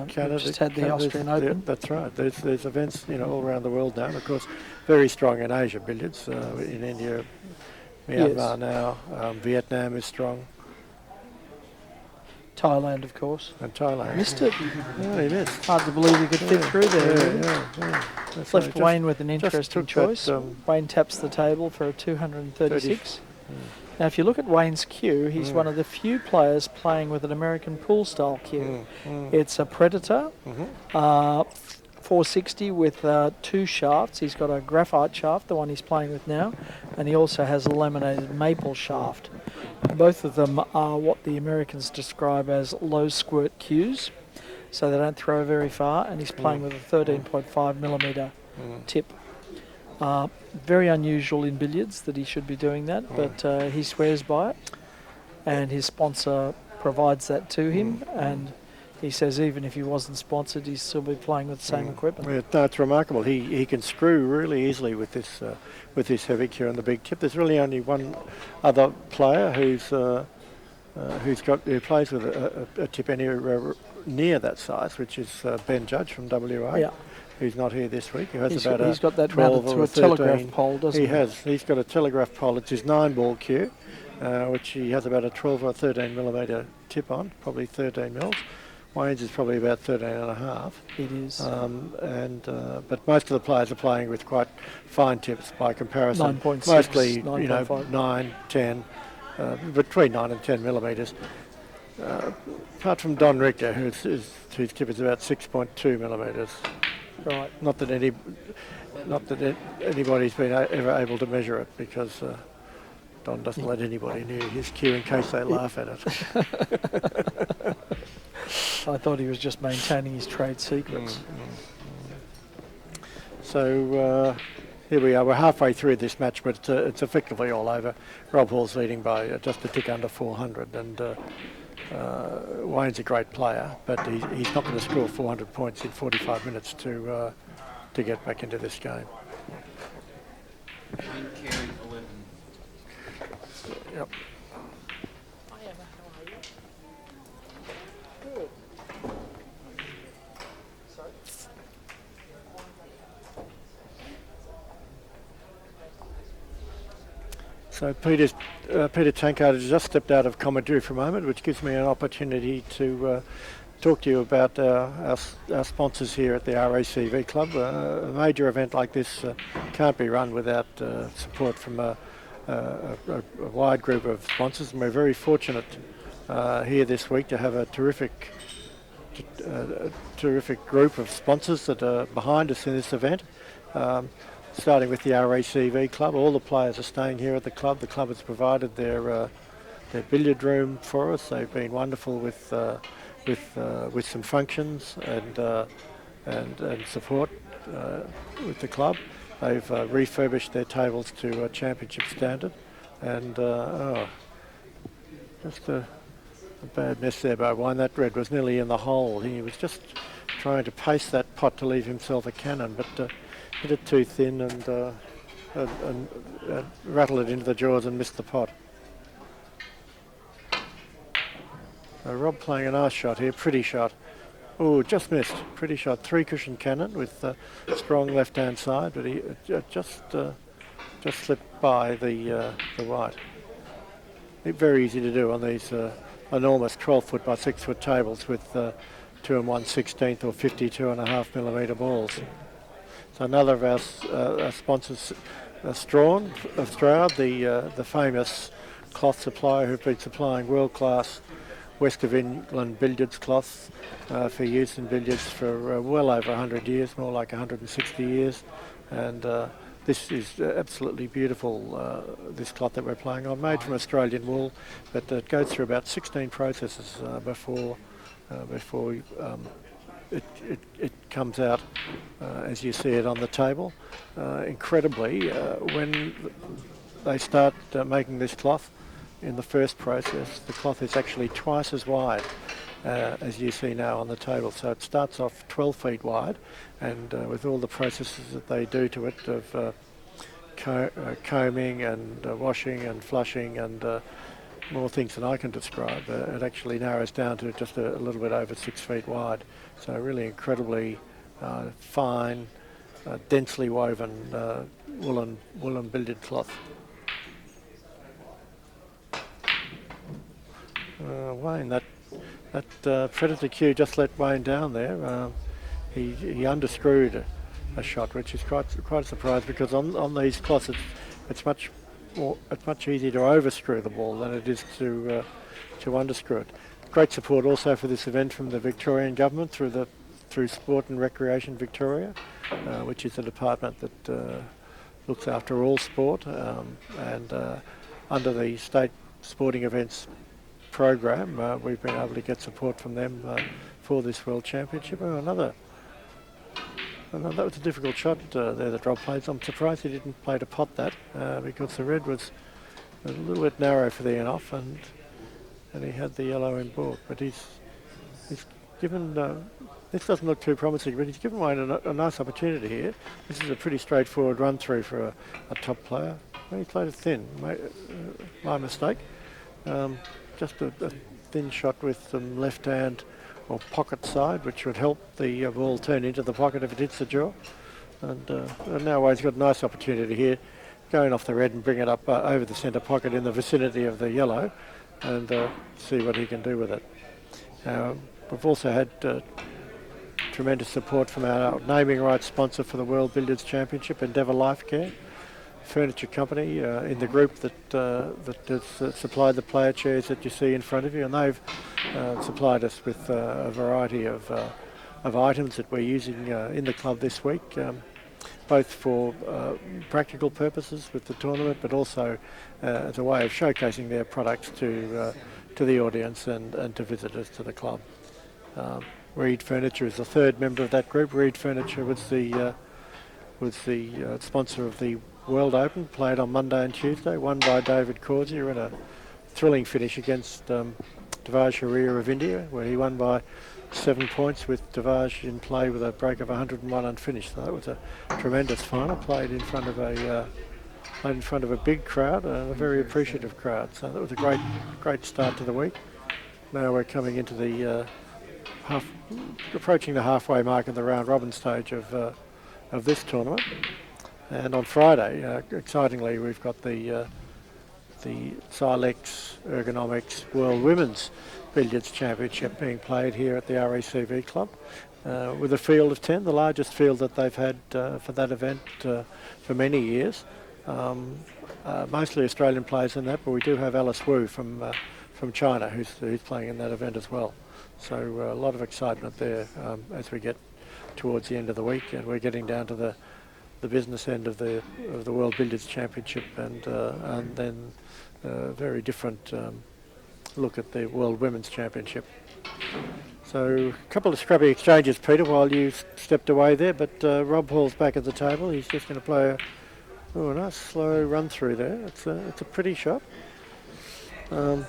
Canada. Just had the Austrian Open. Yeah, that's right. There's events all around the world now. And of course, very strong in Asia billiards in India, Myanmar now. Vietnam is strong. Thailand, of course. And Thailand. Missed it. Yeah, he missed. Hard to believe he could fit through there. Really. Yeah. That's Left right. Wayne with an interesting took that, choice. Wayne taps the table for a 236. Now, if you look at Wayne's cue, he's one of the few players playing with an American pool-style cue. It's a Predator, 460 with 2 shafts. He's got a graphite shaft, the one he's playing with now, and he also has a laminated maple shaft. Both of them are what the Americans describe as low squirt cues, so they don't throw very far, and he's playing with a 13.5 millimetre tip. Very unusual in billiards that he should be doing that, but he swears by it, and his sponsor provides that to him, and he says even if he wasn't sponsored, he'd still be playing with the same equipment. Yeah, no, it's remarkable. He can screw really easily with this heavy cue and the big tip. There's really only one other player who plays with a tip anywhere near that size, which is Ben Judge from WA. Yeah. Who's not here this week? He's got that mounted to a telegraph pole, doesn't he? He has. He's got a telegraph pole. It's his 9-ball cue, which he has about a 12 or 13 millimetre tip on, probably 13 mils. Wayne's is probably about 13 and a half. It is. But most of the players are playing with quite fine tips by comparison. 9.6, Mostly, 9.5. 9, 10, between 9 and 10 millimetres. Apart from Don Richter, whose tip is about 6.2 millimetres. Right. Not that anybody's been ever able to measure it, because Don doesn't let anybody near his cue in case they laugh at it. I thought he was just maintaining his trade secrets. So here we are. We're halfway through this match, but it's effectively all over. Rob Hall's leading by just a tick under 400, and Wayne's a great player, but he's not going to score 400 points in 45 minutes to get back into this game. Carey 11. Yep. So Peter Tankard has just stepped out of commentary for a moment, which gives me an opportunity to talk to you about our sponsors here at the RACV Club. A major event like this can't be run without support from a wide group of sponsors, and we're very fortunate here this week to have a terrific group of sponsors that are behind us in this event. Starting with the RACV Club, all the players are staying here at the club. The club has provided their billiard room for us. They've been wonderful with some functions and support with the club. They've refurbished their tables to a championship standard, and just a bad mess there by one. That red was nearly in the hole. He was just trying to pace that pot to leave himself a cannon, but hit it too thin and rattled it into the jaws and missed the pot. Rob playing a nice shot here, pretty shot. Oh, just missed. Pretty shot. 3-cushion cannon with strong left-hand side, but he just slipped by the white. Very easy to do on these enormous 12-foot by 6-foot tables with 2 1/16 or 52.5 millimetre balls. So another of our sponsors, Strawn of Stroud, the famous cloth supplier who've been supplying world-class West of England billiards cloths for use in billiards for well over 100 years, more like 160 years. And this is absolutely beautiful, this cloth that we're playing on, made from Australian wool, but it goes through about 16 processes before it comes out as you see it on the table. Incredibly, when they start making this cloth, in the first process, the cloth is actually twice as wide as you see now on the table. So it starts off 12 feet wide, and with all the processes that they do to it of combing and washing and flushing and more things than I can describe, it actually narrows down to just a little bit over 6 feet wide. So really incredibly fine, densely woven woolen billiard cloth. Wayne, that predator cue just let Wayne down there. He underscrewed a shot, which is quite a surprise, because on these cloths it's much easier to overscrew the ball than it is to underscrew it. Great support also for this event from the Victorian government through Sport and Recreation Victoria, which is a department that looks after all sport, and under the state sporting events program, we've been able to get support from them for this World Championship. That was a difficult shot there that Rob played. I'm surprised he didn't play to pot that, because the red was a little bit narrow for the in-off, and he had the yellow in baulk. But he's given, this doesn't look too promising, but he's given Wayne a nice opportunity here. This is a pretty straightforward run through for a top player. He played it thin, my mistake. Just a thin shot with some left hand or pocket side, which would help the ball turn into the pocket if it hits the jaw. And now Wayne's got a nice opportunity here, going off the red and bring it up over the centre pocket in the vicinity of the yellow, and see what he can do with it. We've also had tremendous support from our naming rights sponsor for the World Billiards Championship, Endeavour Life Care furniture company, in the group that has supplied the player chairs that you see in front of you, and they've supplied us with a variety of items that we're using in the club this week, both for practical purposes with the tournament, but also as a way of showcasing their products to the audience and to visitors to the club. Reed Furniture is the third member of that group. Reed Furniture was the sponsor of the World Open, played on Monday and Tuesday, won by David Corsier in a thrilling finish against Devaj Harir of India, where he won by 7 points with Devaj in play with a break of 101 unfinished. So that was a tremendous final, played in front of a big crowd, a very appreciative crowd. So that was a great start to the week. Now we're coming into the approaching the halfway mark of the round robin stage of this tournament. And on Friday, excitingly, we've got the the Silex Ergonomics World Women's Billiards Championship being played here at the RACV Club, with a field of 10, the largest field that they've had for that event for many years. Mostly Australian players in that, but we do have Alice Wu from China who's playing in that event as well. So a lot of excitement there as we get towards the end of the week, and we're getting down to the business end of the World Billiards Championship, and then a very different look at the World Women's Championship. So a couple of scrappy exchanges, Peter, while you stepped away there, but Rob Hall's back at the table. He's just going to play a nice slow run through there. It's a pretty shot,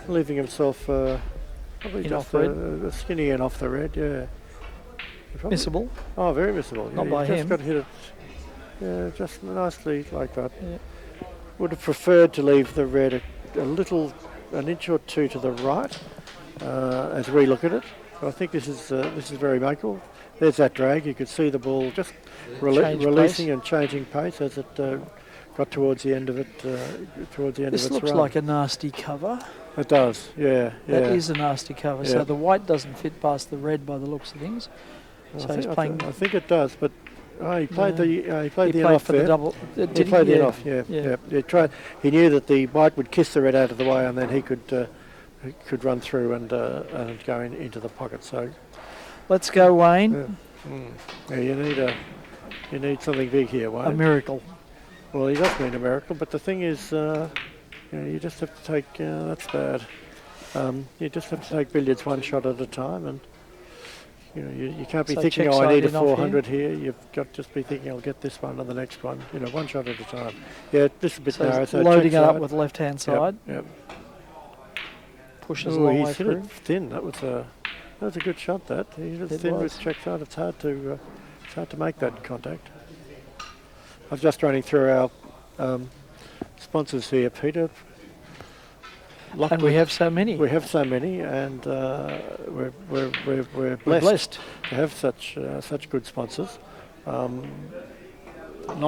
leaving himself probably In just off red. a skinny and off the red, yeah. Probably- Missable. Oh, very missable. Not yeah, by just him. got to hit it, yeah, just nicely like that. Yeah. Would have preferred to leave the red an inch or two to the right as we look at it. But I think this is very makeable. There's that drag. You could see the ball just Change releasing pace. and changing pace as it got towards the end of it. Towards the end This of its looks run. like a nasty cover. It does. Yeah. That is a nasty cover. Yeah. So the white doesn't fit past the red by the looks of things. So he's playing. I think it does, but he played he the played in-off for there. the double. He Did played the Yeah. in-off, yeah. Yeah. He tried. He knew that the white would kiss the red out of the way, and then he could run through and go into the pocket. So Let's go, Wayne. yeah, you need something big here, A Wayne. miracle. Well, he does mean a miracle, but the thing is, you just have to take. That's bad. You just have to take billiards one shot at a time, and you can't be So thinking, check oh, I side need a in off here. 400 here. You've got to just be thinking, I'll get this one and the next one. One shot at a time. Yeah, this is a bit So narrow. he's So loading it check up side. with left hand Yep, side. Yep. Pushes a Ooh, long he's way hit through. it thin. That was a good shot. That he hit it It thin was. with check side. It's hard to make that contact. I was just running through our sponsors here, Peter. And we have so many. We have so many, and we're We're blessed, blessed. to have such good sponsors. Not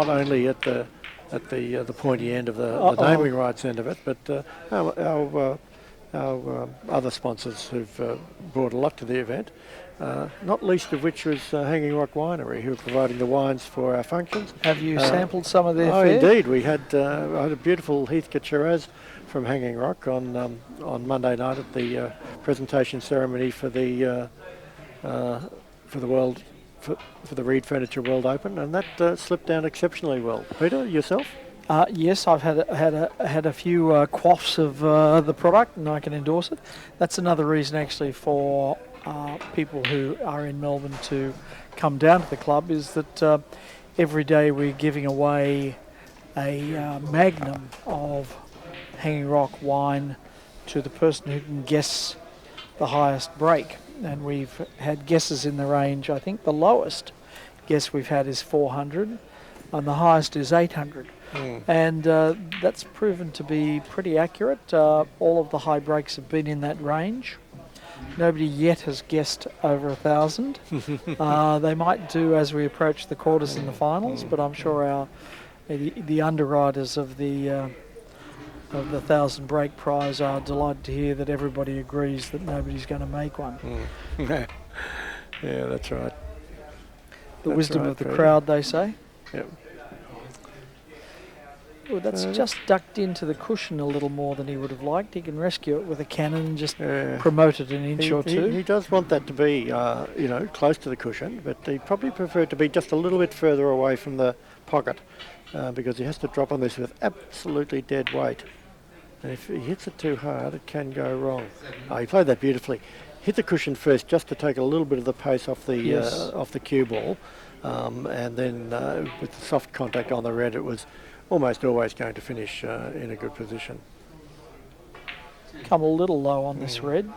only at the pointy end of the naming rights end of it, but our other sponsors who've brought a lot to the event. Not least of which was Hanging Rock Winery, who are providing the wines for our functions. Have you sampled some of their Oh, fare? indeed. We had I had a beautiful Heathcote Shiraz from Hanging Rock on Monday night at the presentation ceremony for the Reed Furniture World Open, and that slipped down exceptionally well. Peter, yourself? Yes, I've had a few quaffs of the product, and I can endorse it. That's another reason, actually, for people who are in Melbourne to come down to the club, is that every day we're giving away a magnum of Hanging Rock wine to the person who can guess the highest break. And we've had guesses in the range. I think the lowest guess we've had is 400, and the highest is 800. And that's proven to be pretty accurate. All of the high breaks have been in that range. Nobody yet has guessed over 1,000. They might do as we approach the quarters and the finals, but I'm sure the underwriters of the 1,000 break prize are delighted to hear that everybody agrees that nobody's going to make one. Yeah, that's right. The That's wisdom right, of the Peter. crowd, they say. Yep. Well, that's just ducked into the cushion a little more than he would have liked. He can rescue it with a cannon and just Yeah. promote it an inch or two. He does want that to be, close to the cushion, but he probably preferred to be just a little bit further away from the pocket because he has to drop on this with absolutely dead weight. And if he hits it too hard, it can go wrong. Oh, he played that beautifully. Hit the cushion first just to take a little bit of the pace off the cue ball, and then with the soft contact on the red, it was almost always going to finish in a good position. Come a little low on this red.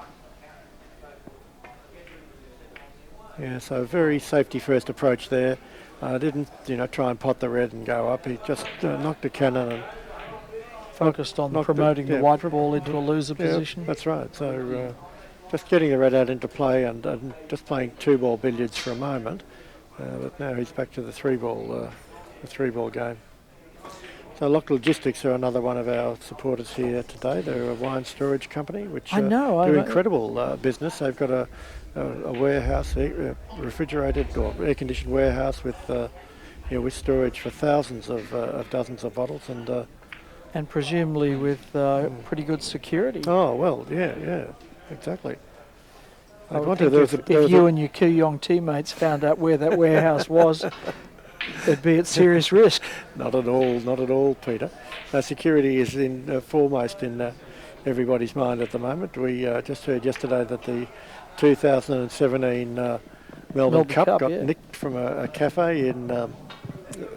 Yeah, so very safety first approach there. Didn't try and pot the red and go up. He just knocked a cannon and Focused on knocked it, promoting the yeah, white ball into a loser yeah, position. That's right. So just getting the red out into play and just playing 2-ball billiards for a moment. But now he's back to the 3-ball game. So Lock Logistics are another one of our supporters here today. They're a wine storage company which I know. do incredible business. They've got a warehouse, a refrigerated or air-conditioned warehouse with storage for thousands of dozens of bottles And presumably with pretty good security. Oh well, yeah, exactly. I would think if you and your Kooyong teammates found out where that warehouse was, they'd be at serious risk. Not at all, Peter. Security is foremost in everybody's mind at the moment. We just heard yesterday that the 2017 Melbourne Cup got nicked from a cafe in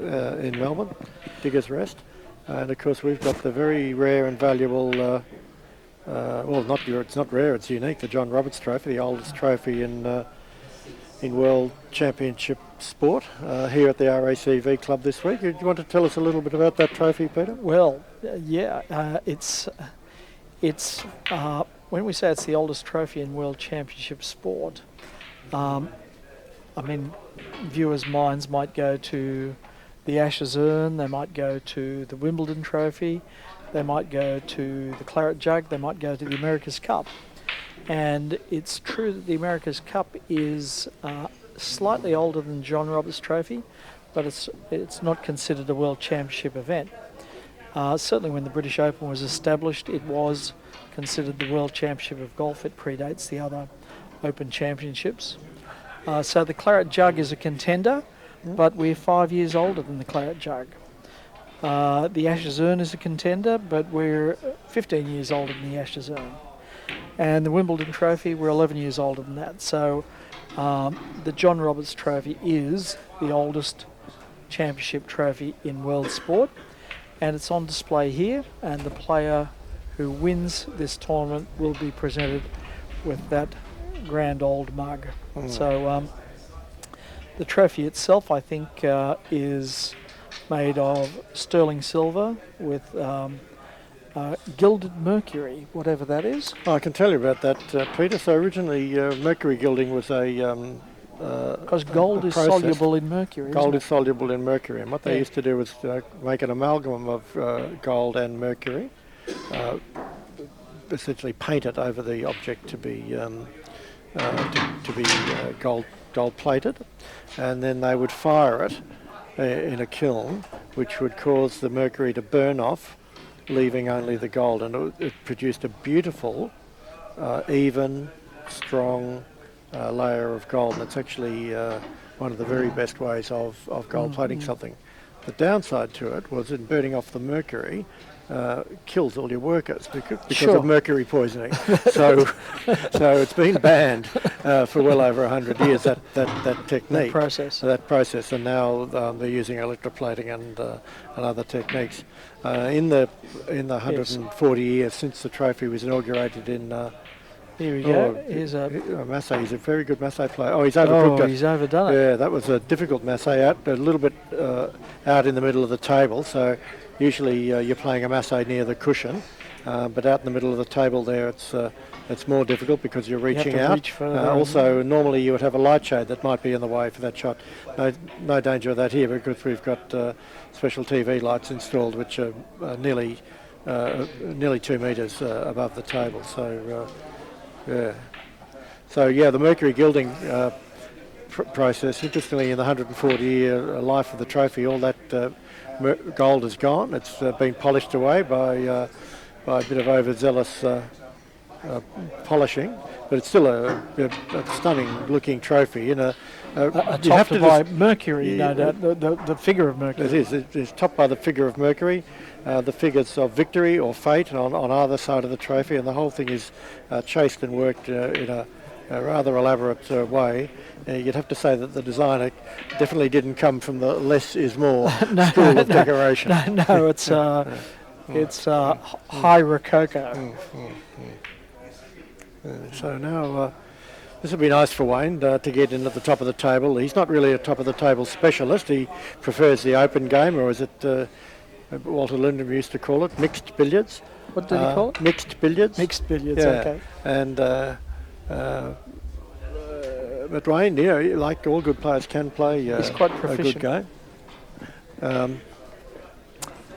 Melbourne, Diggers Rest, and of course we've got the very rare and valuable. It's not rare, it's unique. The John Roberts Trophy, the oldest trophy in World Championship sport, here at the RACV Club this week. Do you want to tell us a little bit about that trophy, Peter? Well, it's when we say it's the oldest trophy in World Championship sport, viewers' minds might go to the Ashes Urn, they might go to the Wimbledon Trophy, they might go to the Claret Jug, they might go to the America's Cup. And it's true that the America's Cup is slightly older than John Roberts Trophy, but it's not considered a World Championship event. Certainly when the British Open was established, it was considered the World Championship of golf. It predates the other Open Championships. So the Claret Jug is a contender, but we're 5 years older than the Claret Jug. The Ashes Urn is a contender, but we're 15 years older than the Ashes Urn. And the Wimbledon Trophy, we're 11 years older than that. So the John Roberts Trophy is the oldest championship trophy in world sport, and it's on display here, and the player who wins this tournament will be presented with that grand old mug. So the trophy itself, I think, is made of sterling silver with gilded mercury, whatever that is. I can tell you about that, Peter. So originally mercury gilding was because gold is soluble in mercury. Gold is soluble in mercury, and what they used to do was make an amalgam of gold and mercury, essentially paint it over the object to be gold plated, and then they would fire it in a kiln, which would cause the mercury to burn off, leaving only the gold, and it produced a beautiful, even, strong layer of gold. And it's actually one of the very best ways of gold plating something. The downside to it was in burning off the mercury, kills all your workers because of mercury poisoning. so it's been banned for well over 100 years, that technique. That process. And now they're using electroplating and other techniques. In the 140 years since the trophy was inaugurated in here we go. Here's Massey. He's a very good Massey player. Oh, he's overcooked it. He's overdone it. Yeah, that was a difficult Massey out, a little bit out in the middle of the table. So usually you're playing a Massey near the cushion, but out in the middle of the table there, it's more difficult because you're reaching out. Also, normally you would have a light shade that might be in the way for that shot. No danger of that here because we've got special TV lights installed, which are nearly 2 metres above the table. So the mercury gilding process, interestingly, in the 140-year life of the trophy, all that gold is gone. It's been polished away by a bit of overzealous polishing, but it's still a stunning-looking trophy. Topped by Mercury, no doubt, the figure of Mercury. It is. It's topped by the figure of Mercury, the figures of victory or fate on either side of the trophy, and the whole thing is chased and worked in a rather elaborate way. You'd have to say that the designer definitely didn't come from the less is more school of decoration. No, it's high rococo. So now this would be nice for Wayne to get in at the top of the table. He's not really a top of the table specialist. He prefers the open game, or as Walter Linndrum used to call it, mixed billiards. What did he call it? Mixed billiards. Mixed billiards, yeah. okay. And but Wayne, like all good players, can play he's quite a proficient. good game.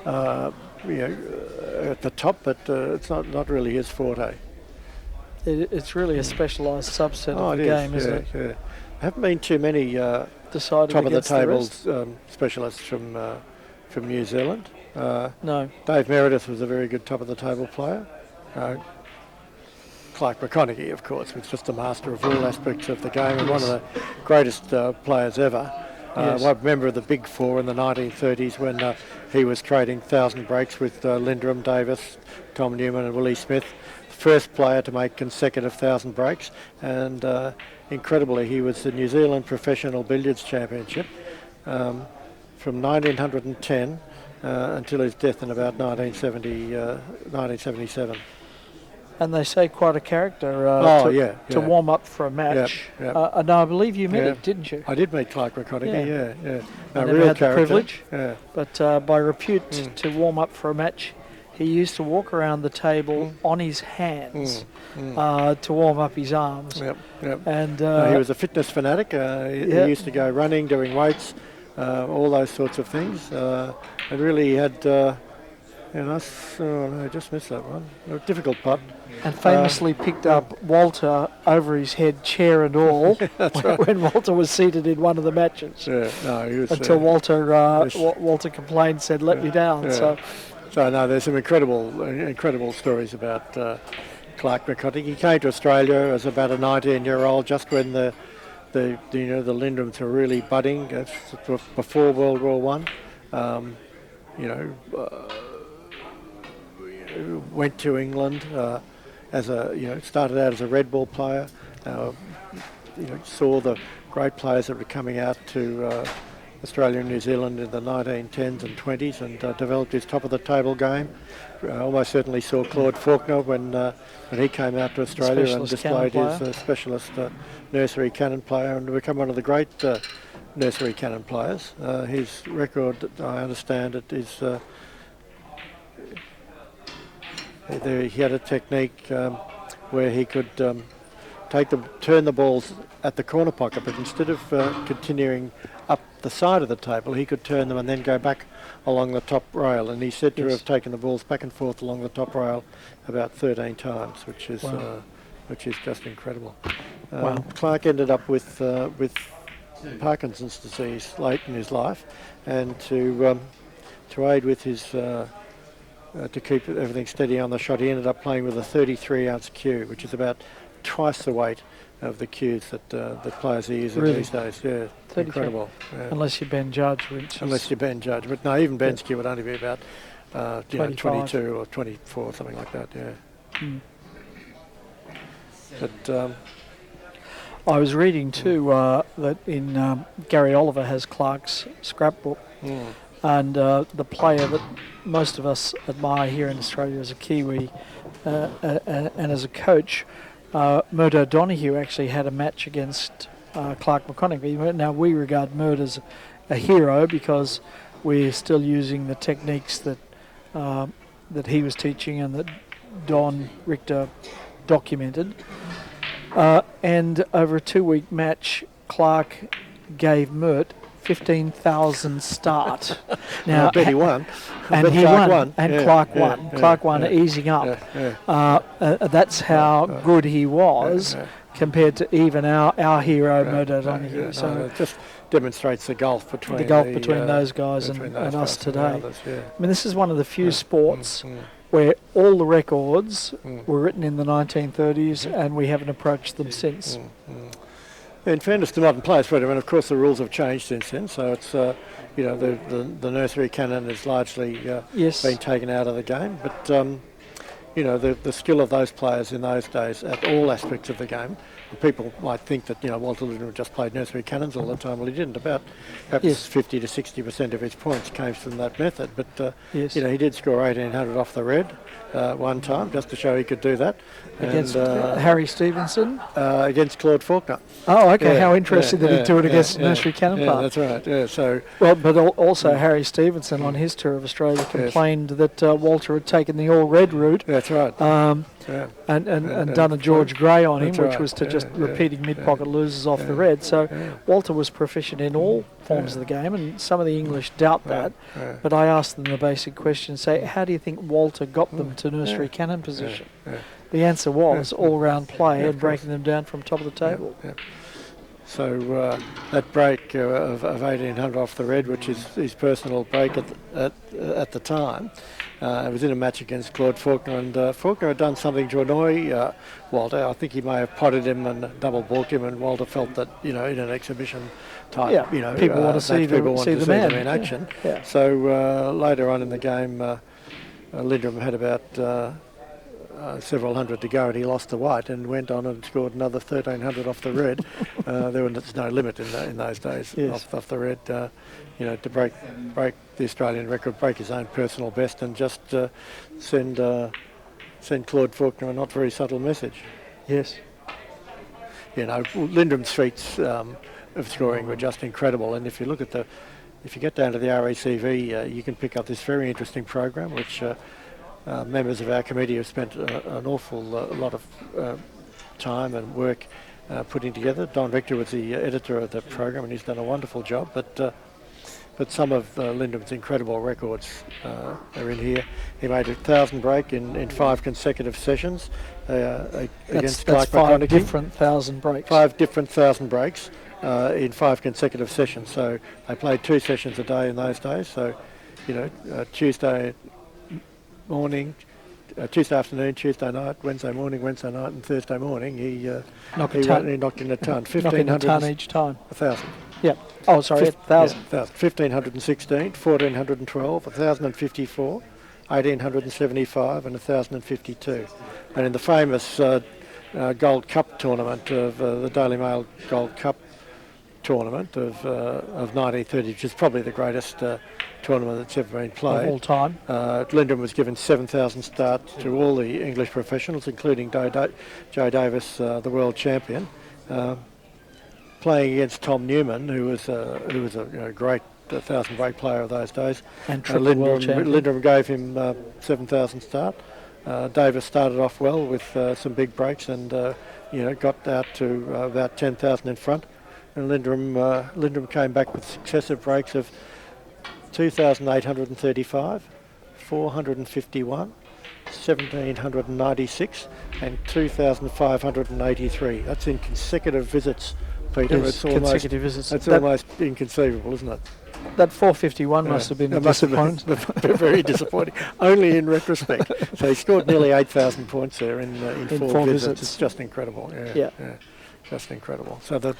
at the top, but it's not really his forte. It's really a specialised subset of the it game, is, isn't it? Yeah. There haven't been too many Decided top of the against the table rest? specialists from New Zealand. No. Dave Meredith was a very good top of the table player. Clark McConaughey, of course, was just a master of all aspects of the game and one of the greatest players ever. Yes. I remember the Big Four in the 1930s when he was trading 1,000 breaks with Linndrum, Davis, Tom Newman and Willie Smith. First player to make consecutive 1,000 breaks, and incredibly he was the New Zealand Professional Billiards Championship from 1910 until his death in about 1977. And they say quite a character to warm up for a match. Yep. And I believe you met him, didn't you? I did meet Clark McConaughey, yeah. I A never real had the character. privilege, Yeah. but by repute to warm up for a match, he used to walk around the table on his hands to warm up his arms. Yep. And He was a fitness fanatic. He used to go running, doing weights, all those sorts of things. And really he had, I just missed that one. A difficult putt. and famously picked up Walter over his head, chair and all, when Walter was seated in one of the matches. Yeah, no, he was, Until Walter complained, said, "Let me down." Yeah. So no, there's some incredible stories about Clark McConaughey. He came to Australia as about a 19-year-old, just when the Linndrums were really budding, before World War One. Went to England started out as a red ball player. Saw the great players that were coming out to Australia and New Zealand in the 1910s and 20s, and developed his top of the table game. Almost certainly saw Claude Faulkner when he came out to Australia and displayed his specialist nursery cannon player, and become one of the great nursery cannon players. His record, I understand it, is he had a technique where he could turn the balls at the corner pocket, but instead of continuing up the side of the table, he could turn them and then go back along the top rail. And he said to have taken the balls back and forth along the top rail about 13 times, which is just incredible. Clark ended up with Parkinson's disease late in his life, and to aid with his to keep everything steady on the shot, he ended up playing with a 33-ounce cue, which is about twice the weight of the cues that players are using these days. Yeah, incredible. Yeah. Unless you're Ben Judge, which unless you're Ben Judge, but no, even Ben's cue would only be about 22 or 24, something like that. Yeah. But I was reading too that in Gary Oliver has Clark's scrapbook, and the player that most of us admire here in Australia as a Kiwi and as a coach, Mert O'Donoghue actually had a match against Clark McConaughey. Now we regard Mert as a hero because we're still using the techniques that he was teaching and that Don Richter documented. And over a 2-week match, Clark gave Mert 15,000 start. Now, I bet he won. And he won. And Clark won. Clark won, easing up. That's how good he was compared to even our hero, Mert O'Donoghue. So it just demonstrates the gulf between those guys and us today. Others, I mean, this is one of the few sports where all the records were written in the 1930s and we haven't approached them since. In fairness to modern players, Fred, I mean, of course the rules have changed since then, so it's the nursery cannon has largely been taken out of the game, but the skill of those players in those days at all aspects of the game. People might think that Walter Linndrum just played nursery cannons all the time. Well, he didn't. About perhaps 50 to 60% of his points came from that method. But he did score 1,800 off the red one time, just to show he could do that. Against Harry Stevenson? Against Claude Faulkner. Oh, okay. How interesting that he'd do it against nursery cannon player. Yeah, that's right. Yeah, so but also Harry Stevenson on his tour of Australia complained that Walter had taken the all red route that's right. Yeah. And done a George Gray on him, That's which right. was to just Yeah, repeating mid-pocket losers off the yeah, red. So yeah. Walter was proficient in all forms of the game, and some of the English doubt that. Yeah. But I asked them the basic question, say, how do you think Walter got them to nursery cannon position? Yeah. The answer was all-round play Yeah, and of breaking them down from top of the table. Yeah. So that break of 1800 off the red, which is his personal break at the time, it was in a match against Claude Faulkner, and Faulkner had done something to annoy Walter. I think he may have potted him and double balked him, and Walter felt that, in an exhibition type, people want to see the man them in action. Yeah. So later on in the game, Linndrum had about several hundred to go, and he lost to white and went on and scored another 1300 off the red. There was no limit in those days off the red. To break the Australian record, break his own personal best, and just send Claude Faulkner a not very subtle message. Yes. Linndrum's feats of scoring were just incredible, and if you get down to the RACV, you can pick up this very interesting program, which members of our committee have spent an awful lot of time and work putting together. Don Richter was the editor of the program, and he's done a wonderful job. But some of Linndrum's incredible records are in here. He made a 1,000 break in 5 consecutive sessions against That's Clark 5 McConaughey. different 1,000 breaks. 5 different 1,000 breaks in 5 consecutive sessions. So they played 2 sessions a day in those days. So, Tuesday morning, Tuesday afternoon, Tuesday night, Wednesday morning, Wednesday night, and Thursday morning. He knocked in a ton. 1,500 a ton each time. 1,000. Yeah. Oh, sorry, 1,000. 1,516, 1,412, 1,054, 1,875, and 1,052. And in the famous Gold Cup tournament of the Daily Mail Gold Cup tournament of 1930, which is probably the greatest tournament that's ever been played. Of all time. Linndrum was given 7,000 starts to all the English professionals, including Joe Davis, the world champion, playing against Tom Newman, who was a great 1,000 break player of those days. And triple world champion. Linndrum gave him 7,000 start. Davis started off well with some big breaks, and got out to about 10,000 in front. And Linndrum came back with successive breaks of 2,835, 451, 1,796, and 2,583. That's in consecutive visits, Peter. Yes, consecutive visits. That's almost inconceivable, isn't it? That 451 must have been disappointing. Very disappointing, only in retrospect. So he scored nearly 8,000 points there in 4 visits. It's just incredible. Yeah. Just incredible. So the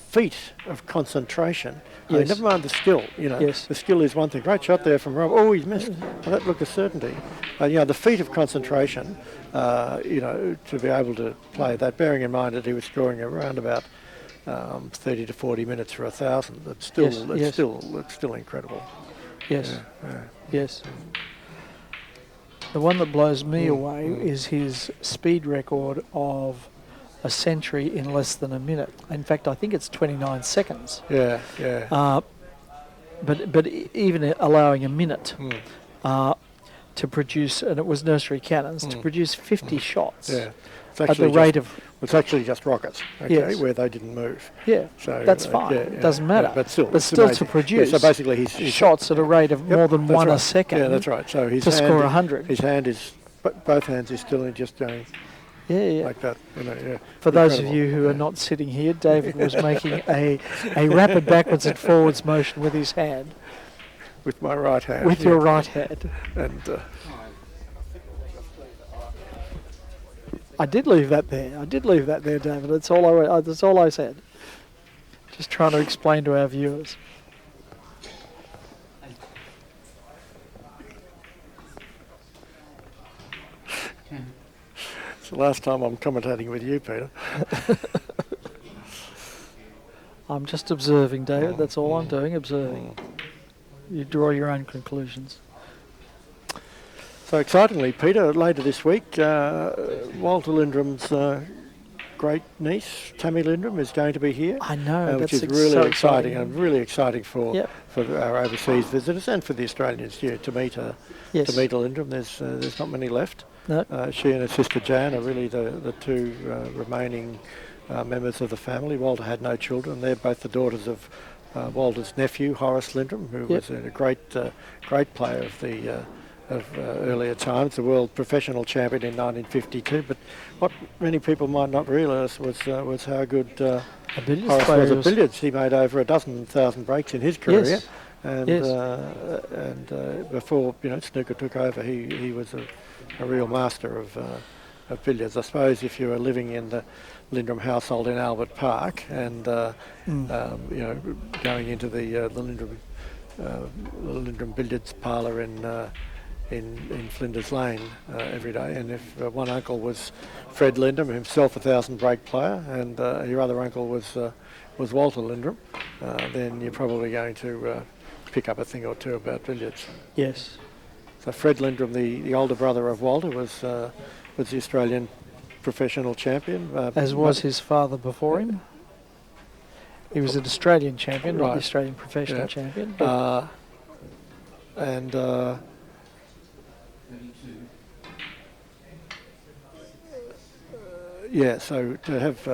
feat of concentration. Yes. I mean, never mind the skill. Yes. The skill is one thing. Great shot there from Rob. Oh, he's missed. Well, that looked a certainty. The feat of concentration. To be able to play that, bearing in mind that he was scoring around about 30 to 40 minutes for 1,000. It's still incredible. Yes. Yes. The one that blows me away is his speed record of a century in less than a minute. In fact, I think it's 29 seconds. Yeah. But even allowing a minute to produce, and it was nursery cannons, to produce 50 shots at the rate of... It's actually just rockets, okay, Yes. where they didn't move. Yeah, so that's fine. It doesn't matter. But still to produce so basically he's shots at a rate of more than one right. a second. Yeah, that's right. So his to hand, score 100. His hand is, both hands is still just going like that. For those of you who are not sitting here, David was making a rapid backwards and forwards motion with his hand. With my right hand. With your right hand. And I did leave that there, David. That's all I said. Just trying to explain to our viewers. It's the last time I'm commentating with you, Peter. I'm just observing, David. That's all I'm doing, observing. You draw your own conclusions. So excitingly, Peter, later this week, Walter Linndrum's great niece, Tammy Linndrum, is going to be here. I know, Which that's is really so exciting and really exciting for Yep. for our overseas visitors and for the Australians here to meet her. Yes. To meet Linndrum, there's not many left. No. She and her sister Jan are really the two remaining members of the family. Walter had no children. They're both the daughters of Walter's nephew, Horace Linndrum, who Yep. was a great player of the earlier times, the world professional champion in 1952. But what many people might not realise was how good A billiards Horace player was at was- billiards. He made over a dozen thousand breaks in his career. Yes. And, Yes. and before snooker took over, he was a real master of billiards. I suppose if you were living in the Linndrum household in Albert Park and going into the Linndrum billiards parlour in Flinders Lane every day, and if one uncle was Fred Linndrum, himself a 1,000 break player, and your other uncle was Walter Linndrum, then you're probably going to pick up a thing or two about billiards. Yes. So Fred Linndrum, the older brother of Walter, was the Australian professional champion. As was his father before him. He was an Australian champion, not Right. the Australian professional Yeah. champion. But so to have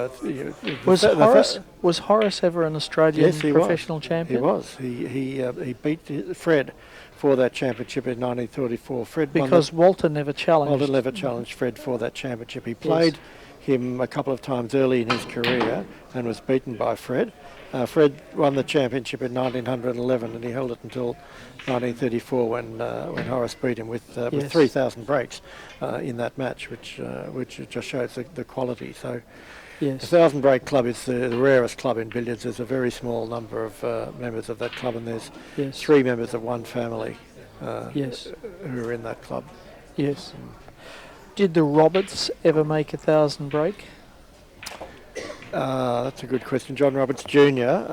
was Horace ever an Australian Yes, he was. professional champion? He was. He beat Fred for that championship in 1934. Fred won Because Walter never challenged. Walter never challenged Fred for that championship. He played him a couple of times early in his career and was beaten by Fred. Fred won the championship in 1911 and he held it until 1934 when Horace beat him with Yes. 3,000 breaks in that match, which just shows the quality. So the Yes. 1,000 break club is the rarest club in billiards. There's a very small number of members of that club, and there's Yes. 3 members of one family Yes. who are in that club. Yes. Did the Roberts ever make 1,000 break? That's a good question. John Roberts Jr.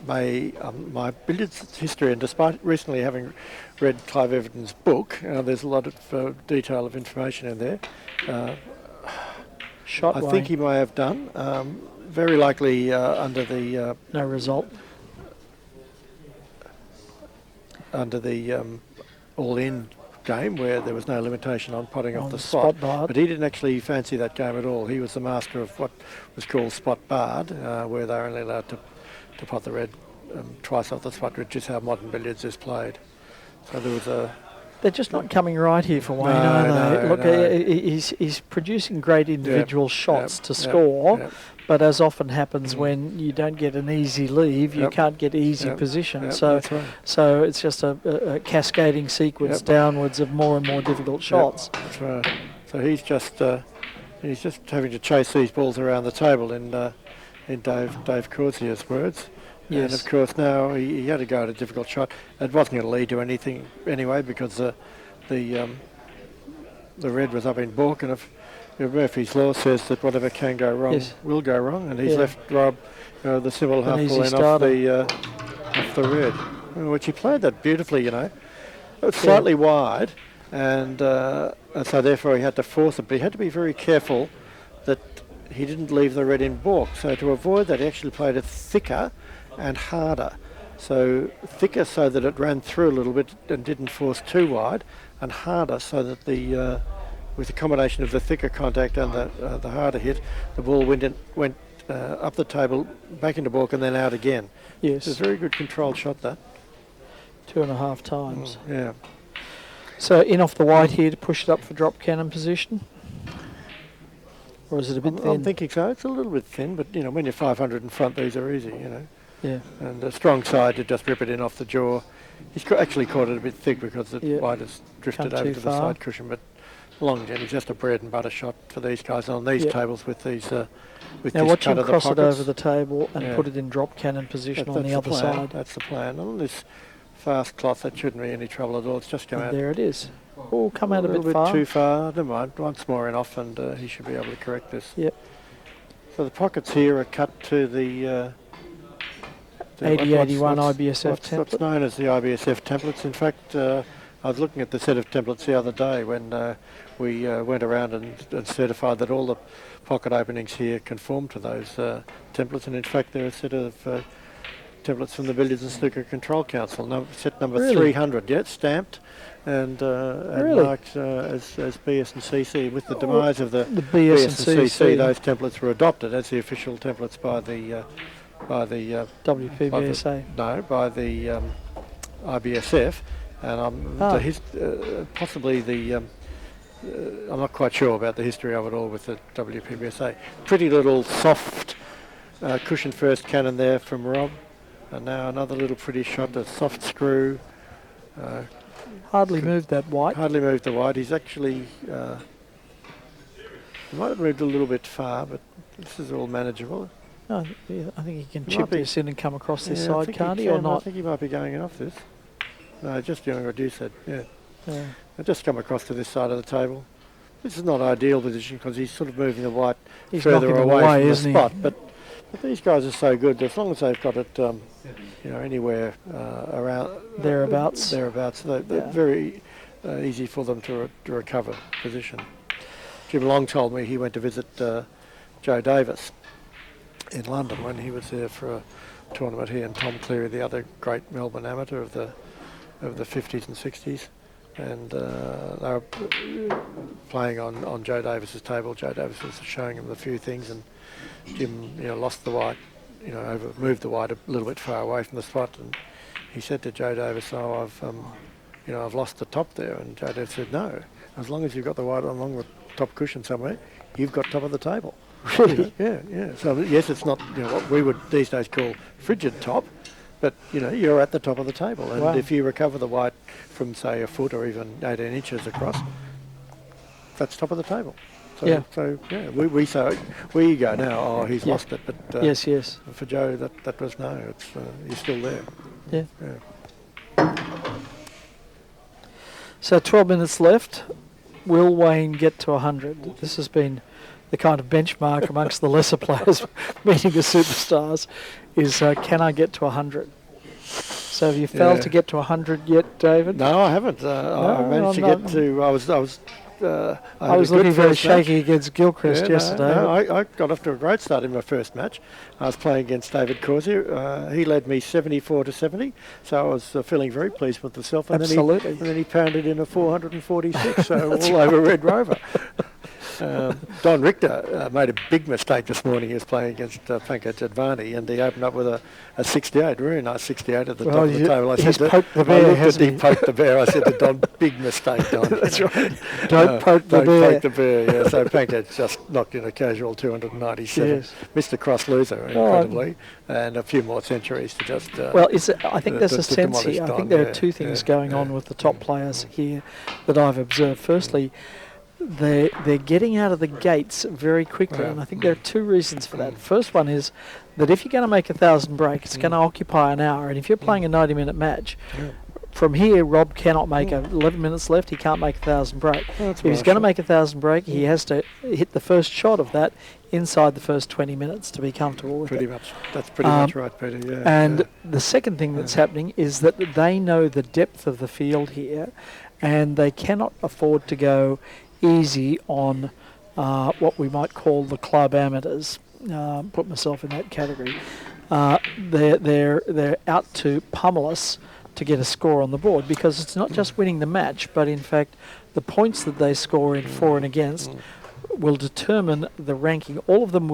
My billiards history, and despite recently having read Clive Everton's book, there's a lot of detail of information in there. Shot I weighing. think he may have done. Very likely under the No result. all-in game where there was no limitation on potting off On the the spot. spot bar. But he didn't actually fancy that game at all. He was the master of what was called spot barred, where they're only allowed to pot the red twice off the spot, which is how modern billiards is played. So there was a... They're just not coming right here for Wayne, No, are they? no, Look, no. he's producing great individual shots to yep, score, yep. but as often happens when you don't get an easy leave, you Yep. can't get easy Yep, position. yep, So, that's right. so it's just a cascading sequence Yep. downwards of more and more difficult shots. Yep, that's right. So he's just having to chase these balls around the table in Dave Corsier's words. Yes. And of course now he had to go at a difficult shot. It wasn't going to lead to anything anyway because the red was up in baulk, and if Murphy's law says that whatever can go wrong Yes. will go wrong, and he's Yeah. left Rob the simple half easy ball in starter. off the red, which he played that beautifully, It was slightly wide, and so therefore he had to force it, but he had to be very careful that he didn't leave the red in baulk. So to avoid that, he actually played it thicker and harder. So thicker so that it ran through a little bit and didn't force too wide, and harder so that with the combination of the thicker contact and the harder hit, the ball went up the table, back into baulk and then out again. Yes, It's a very good controlled shot, that. 2.5 times. Yeah. So in off the white here to push it up for drop cannon position? Or is it a bit thin? I'm thinking so. It's a little bit thin, but when you're 500 in front, these are easy, Yeah. And a strong side to just rip it in off the jaw. He's actually caught it a bit thick because the Yeah. white has drifted Come over too to the far. side cushion, but long Jenny's just a bread and butter shot for these guys on these Yeah. tables with these with Now this watch cut him of the cross it pockets. over the table and Yeah. put it in drop cannon position on the other plan. side. That's the plan. On this fast cloth, that shouldn't be any trouble at all. It's just come And out there it is. Oh, come out a little bit far. too far. Never mind. Once more and off, and he should be able to correct this. Yep. So the pockets here are cut to the 80-81 IBSF what's template. known as the IBSF templates. In fact, I was looking at the set of templates the other day when we went around and certified that all the pocket openings here conform to those templates, and in fact they're a set of templates from the Billiards and Snooker Control Council, set number Really? 300, yeah, stamped and Really? marked as BS and CC. With the demise of the BS and CC. those templates were adopted as the official templates by the WPBSA. by the IBSF, and possibly the I'm not quite sure about the history of it all with the WPBSA. Pretty little soft cushion first cannon there from Rob, and now another little pretty shot, a soft screw. Hardly moved that white. Hardly moved the white. He's actually he might have moved a little bit far, but this is all manageable. No, yeah, I think he can Might chip be. this in and come across this Yeah, I side, think can't he he, or can. I not? think he might be going off this. No, just doing what you said, yeah. Yeah. I'll just come across to this side of the table. This is not ideal position because he's sort of moving the white He's further knocking them away away, from the isn't he? spot. But these guys are so good, as long as they've got it, anywhere around Thereabouts. they're Yeah. very easy for them to recover position. Jim Long told me he went to visit Joe Davis in London when he was there for a tournament. He and Tom Cleary, the other great Melbourne amateur of the 50s and 60s, and they were playing on Joe Davis's table. Joe Davis was showing him a few things, and Jim, lost the white, moved the white a little bit far away from the spot, and he said to Joe Davis, "Oh, I've lost the top there," and Joe Davis said, "No, as long as you've got the white along the top cushion somewhere, you've got top of the table." Really? Yeah. So yes, it's not what we would these days call frigid top, but you're at the top of the table, and Wow. if you recover the white from say a foot or even 18 inches across, that's top of the table. So, Yeah. So yeah, we go now. Oh, he's lost it, but Yes. for Joe that was no. It's he's still there. Yeah. Yeah. So 12 minutes left. Will Wayne get to 100? This has been the kind of benchmark amongst the lesser players meeting the superstars is can I get to 100? So have you failed to get to 100 yet, David? No, I haven't. I managed to I'm get to. I was I was looking very shaky against Gilchrist yesterday. No, I got off to a great start in my first match. I was playing against David Corsier. He led me 74-70, so I was feeling very pleased with myself. And Absolutely. Then he pounded in a 446, so all over Red Rover. Don Richter made a big mistake this morning. He was playing against Pankaj Advani, and he opened up with a 68, really nice 68 at the top of the table. I he's said, poked the bear, hasn't he? Poked the bear. I said to Don, big mistake, Don. That's right. Don't poke the Don't bear. poke the bear, yeah. So Pankaj just knocked in a casual 297. Yes. Mr. Cross loser, incredibly, and a few more centuries to just... Well, I think there's a to sense demolish here. I Don, think there yeah, are two things yeah, going on yeah. with the top players here that I've observed. Firstly, they're getting out of the gates very quickly, Yeah. and I think there are two reasons for that. First one is that if you're going to make 1,000 break, it's going to occupy an hour, and if you're playing a 90-minute match, from here, Rob cannot make 11 minutes left. He can't make 1,000 break. That's If he's right. going to make 1,000 break, he has to hit the first shot of that inside the first 20 minutes to be comfortable with Pretty it. much. That's pretty much right, Peter, yeah. And yeah. the second thing that's happening is that they know the depth of the field here, and they cannot afford to go easy on what we might call the club amateurs. Put myself in that category. They're out to pummel us to get a score on the board, because it's not just winning the match, but in fact the points that they score in for and against will determine the ranking. All of them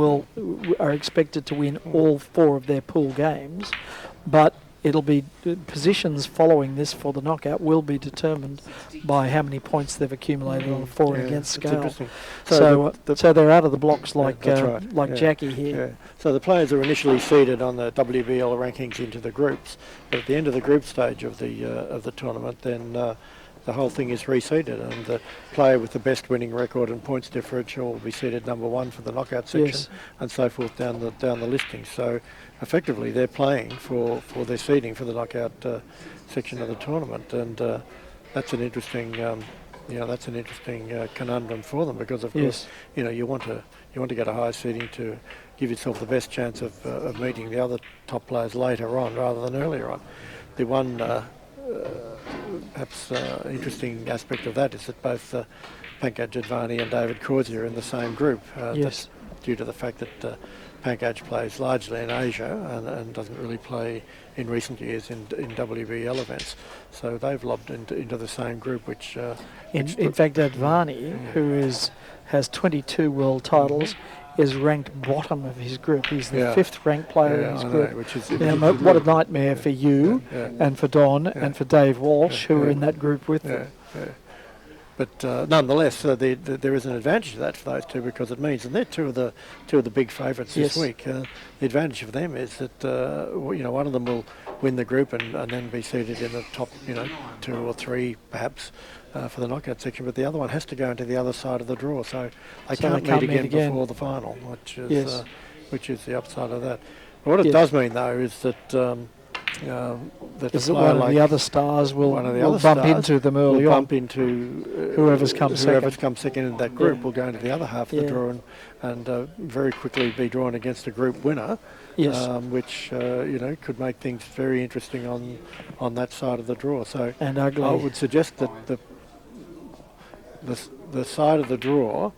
are expected to win all 4 of their pool games, but it'll be positions following this for the knockout will be determined by how many points they've accumulated on a for and against that's scale. interesting. So they're out of the blocks like that's right, like yeah, Jackie here. Yeah. So the players are initially seeded on the WBL rankings into the groups, but at the end of the group stage of the tournament, then the whole thing is reseeded, and the player with the best winning record and points differential will be seeded number 1 for the knockout section, Yes. and so forth down the listing. So effectively, they're playing for their seeding for the knockout section of the tournament, and that's an interesting. That's an interesting conundrum for them, because of course, you want to get a high seeding to give yourself the best chance of meeting the other top players later on rather than earlier on. The one perhaps interesting aspect of that is that both Pankaj Advani and David Corsier are in the same group. Yes. That's due to the fact that Pankaj plays largely in Asia and doesn't really play in recent years in WBL events. So they've lobbed into the same group, which... In fact, Advani, who has 22 world titles, is ranked bottom of his group. He's the fifth ranked player in his group. Which is what a nightmare for you and for Don and for Dave Walsh, who are in that group with them. But nonetheless, there is an advantage to that for those two, because it means, and they're two of the big favourites this week. The advantage for them is that one of them will win the group and then be seated in the top 2 or 3 perhaps for the knockout section, but the other one has to go into the other side of the draw, so they can't meet again before the final, which is the upside of that. But what it does mean though is that that one of the other stars will bump into them early on. Bump into whoever's come second in that group will go into the other half of the draw and very quickly be drawn against a group winner. Which could make things very interesting on that side of the draw. So and ugly. I would suggest that the side of the draw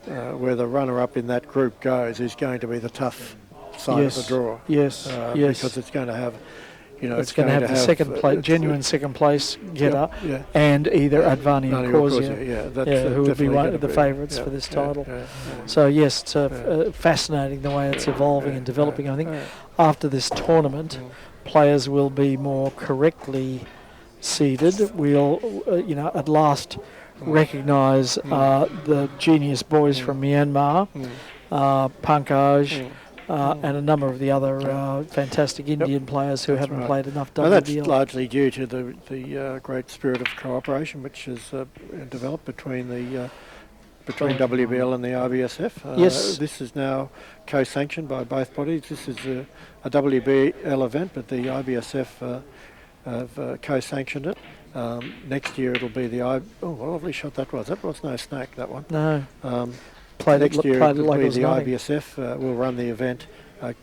where the runner-up in that group goes is going to be the tough side of the draw. Because it's going to have. It's going to have the second place, genuine second place getter, and either Advani or Corsier, who would be one of the favourites for this title. So yes, it's fascinating the way it's evolving and developing. I think after this tournament, players will be more correctly seeded. We'll, at last recognise the genius boys from Myanmar, Pankaj. And a number of the other fantastic Indian players who haven't played enough WBL. And that's largely due to the great spirit of cooperation which has developed between WBL and the IBSF. This is now co-sanctioned by both bodies. This is a WBL event, but the IBSF have co-sanctioned it. Next year it'll be the what a lovely shot that was. That was no snack, that one. No. Next year it will be the IBSF will run the event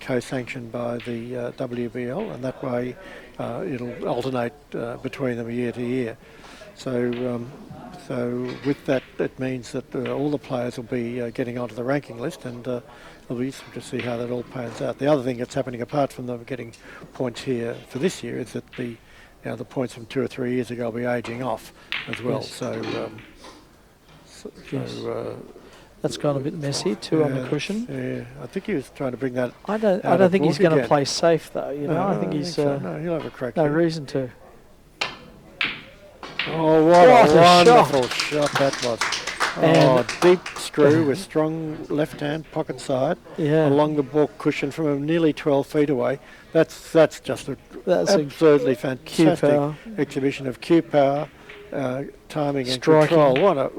co-sanctioned by the WBL, and that way it'll alternate between them year to year. So with that, it means that all the players will be getting onto the ranking list, and it'll be useful to see how that all pans out. The other thing that's happening, apart from them getting points here for this year, is that the points from 2 or 3 years ago will be ageing off as well. That's gone a bit messy, 2 on the cushion. Yeah, I think he was trying to bring that. I don't think he's going to play safe though. I think he's so. No, he'll have a crack. No reason to. Oh, what a wonderful shot that was! And deep screw with strong left hand pocket side along the balk cushion from nearly 12 feet away. That's just that's absolutely fantastic exhibition of cue power. Timing and control.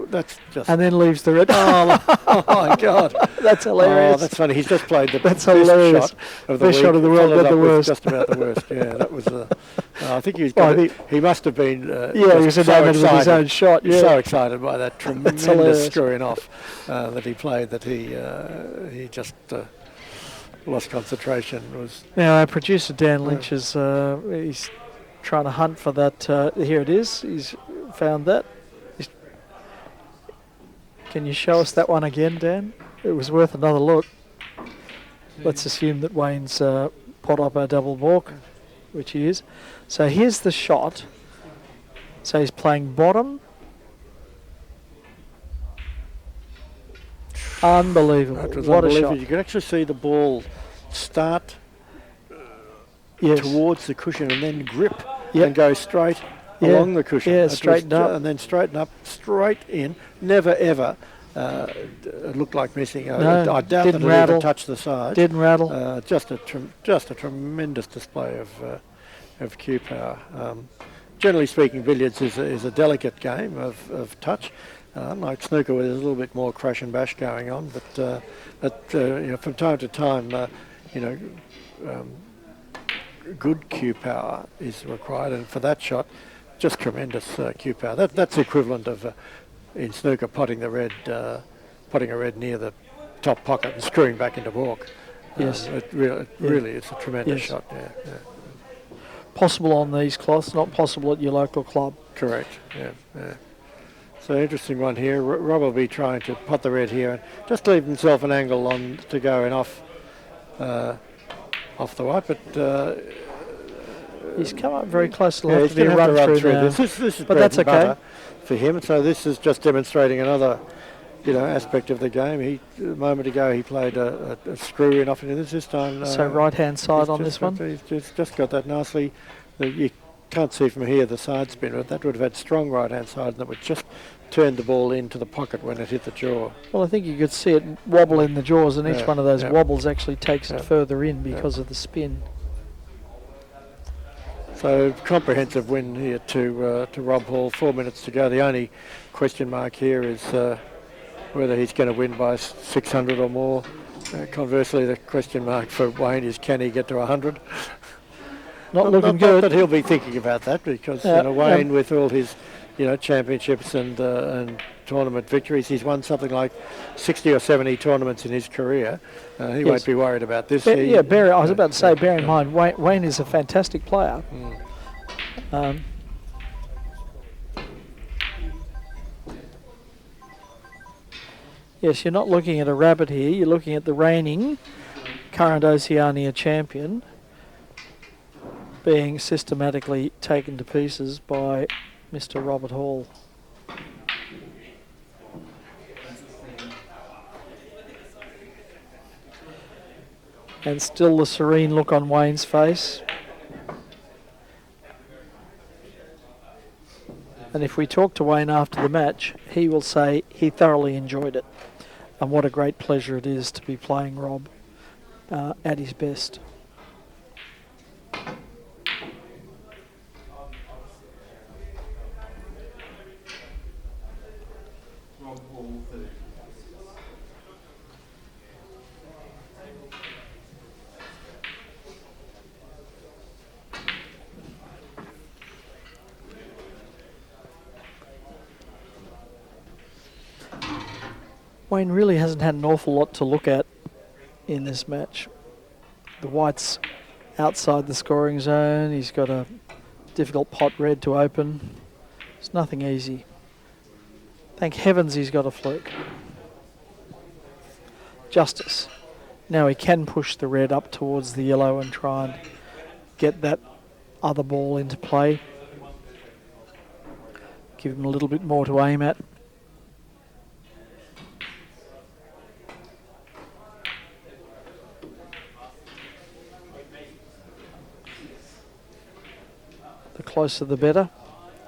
That's just... And then leaves the red. Oh my God. That's hilarious. Oh, that's funny. He's just played the best shot of the week. Shot of the world, but the worst. Just about the worst. Yeah, that was... I think he must have been... he was enamored with his own shot. He's so excited by that tremendous screwing off that he played that he just... lost concentration. Now our producer Dan Lynch is he's trying to hunt for that. Here it is. He's found that. Can you show us that one again, Dan? It was worth another look. Let's assume that Wayne's pot up our double balk, which he is. So here's the shot. So he's playing bottom. Unbelievable. What a shot. You can actually see the ball start towards the cushion and then grip and go straight along the cushion. Yeah, straighten up. And then straighten up, straight in. Never ever looked like missing. No, I doubt that it even touched the side. Didn't rattle. Just a tremendous display of cue power. Generally speaking, billiards is a delicate game of touch. Like snooker, where there's a little bit more crash and bash going on, but from time to time, good cue power is required, and for that shot, just tremendous cue power. That's the equivalent of in snooker potting a red near the top pocket and screwing back into balk. Yes, it really is a tremendous shot. Yeah. possible on these cloths, not possible at your local club. Correct. Yeah. So interesting one here. Rob will be trying to pot the red here and just leave himself an angle on to go and off the white, but he's come up very close to he's have to be going to have to run through now. this. This is But bread that's and okay. butter for him. So this is just demonstrating another, aspect of the game. A moment ago he played a screw in off into this time. So right-hand side on this one. He's just got that nicely. You can't see from here the side spin, but that would have had strong right-hand side, and that would just turn the ball into the pocket when it hit the jaw. Well, I think you could see it wobble in the jaws, and each one of those yeah. wobbles actually takes it Yeah. further in because of the spin. So comprehensive win here to Rob Hall. 4 minutes to go. The only question mark here is whether he's going to win by 600 or more. Conversely, the question mark for Wayne is, can he get to 100? Not looking good. But he'll be thinking about that because Wayne, with all his championships and tournament victories, he's won something like 60 or 70 tournaments in his career. He won't be worried about this. I was about to say, bear in mind, Wayne is a fantastic player. Yes, you're not looking at a rabbit here. You're looking at the reigning current Oceania champion being systematically taken to pieces by Mr. Robert Hall. And still the serene look on Wayne's face. And if we talk to Wayne after the match, he will say he thoroughly enjoyed it. And what a great pleasure it is to be playing Rob at his best. Wayne really hasn't had an awful lot to look at in this match. The white's outside the scoring zone. He's got a difficult pot red to open. It's nothing easy. Thank heavens he's got a fluke. Justice. Now he can push the red up towards the yellow and try and get that other ball into play. Give him a little bit more to aim at. The closer the better,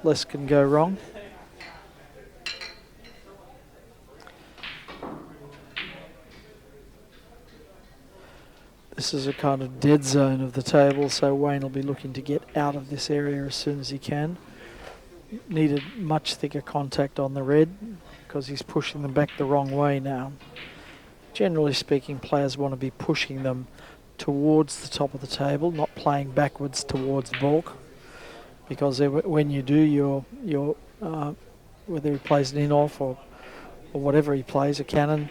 less can go wrong. This is a kind of dead zone of the table, so Wayne will be looking to get out of this area as soon as he can. Needed much thicker contact on the red because he's pushing them back the wrong way now. Generally speaking, players want to be pushing them towards the top of the table, not playing backwards towards the baulk. Because when you do your whether he plays an in-off or whatever he plays, a cannon,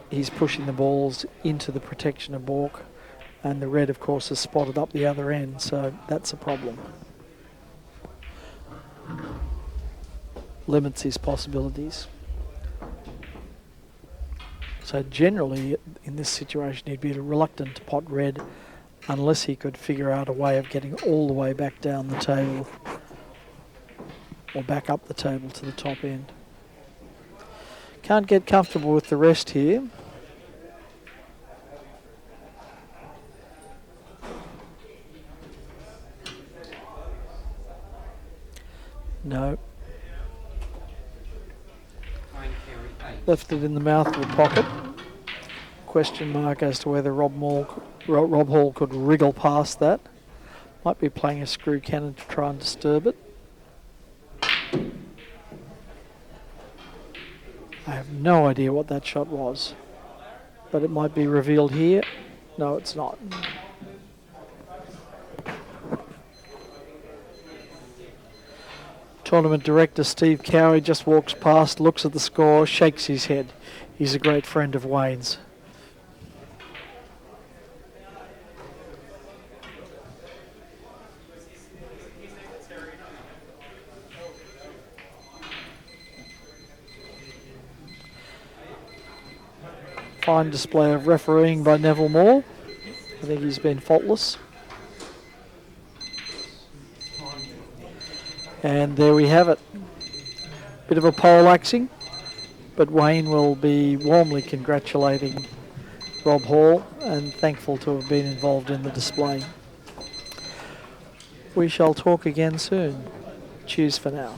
he's pushing the balls into the protection of baulk, and the red, of course, is spotted up the other end, so that's a problem. Limits his possibilities. So generally, in this situation, he'd be reluctant to pot red unless he could figure out a way of getting all the way back down the table or back up the table to the top end. Can't get comfortable with the rest here. No. Left it in the mouth of the pocket. Question mark as to whether Rob Hall could wriggle past that. Might be playing a screw cannon to try and disturb it. I have no idea what that shot was, but it might be revealed here. No, it's not. Tournament director Steve Carey just walks past, looks at the score, shakes his head. He's a great friend of Wayne's. Fine display of refereeing by Neville Moore. I think he's been faultless. And there we have it. Bit of a poleaxing, but Wayne will be warmly congratulating Rob Hall and thankful to have been involved in the display. We shall talk again soon. Cheers for now.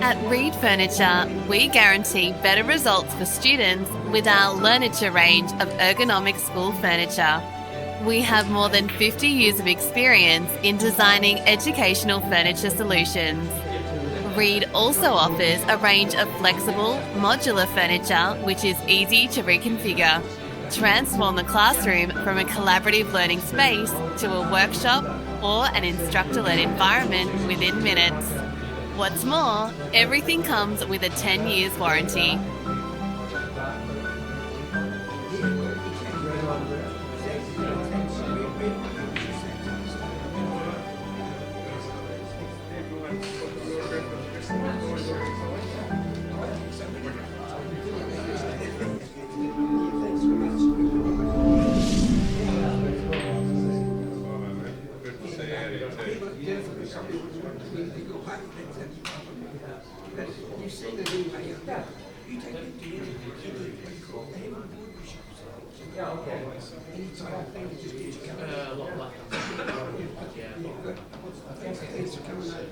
At Reed Furniture, we guarantee better results for students with our Learniture range of ergonomic school furniture. We have more than 50 years of experience in designing educational furniture solutions. Reed also offers a range of flexible, modular furniture which is easy to reconfigure. Transform the classroom from a collaborative learning space to a workshop or an instructor-led environment within minutes. What's more, everything comes with a 10 years warranty. You've seen the video, yeah. You take it to what you call them, yeah, okay. And you type of thing, just get you coming.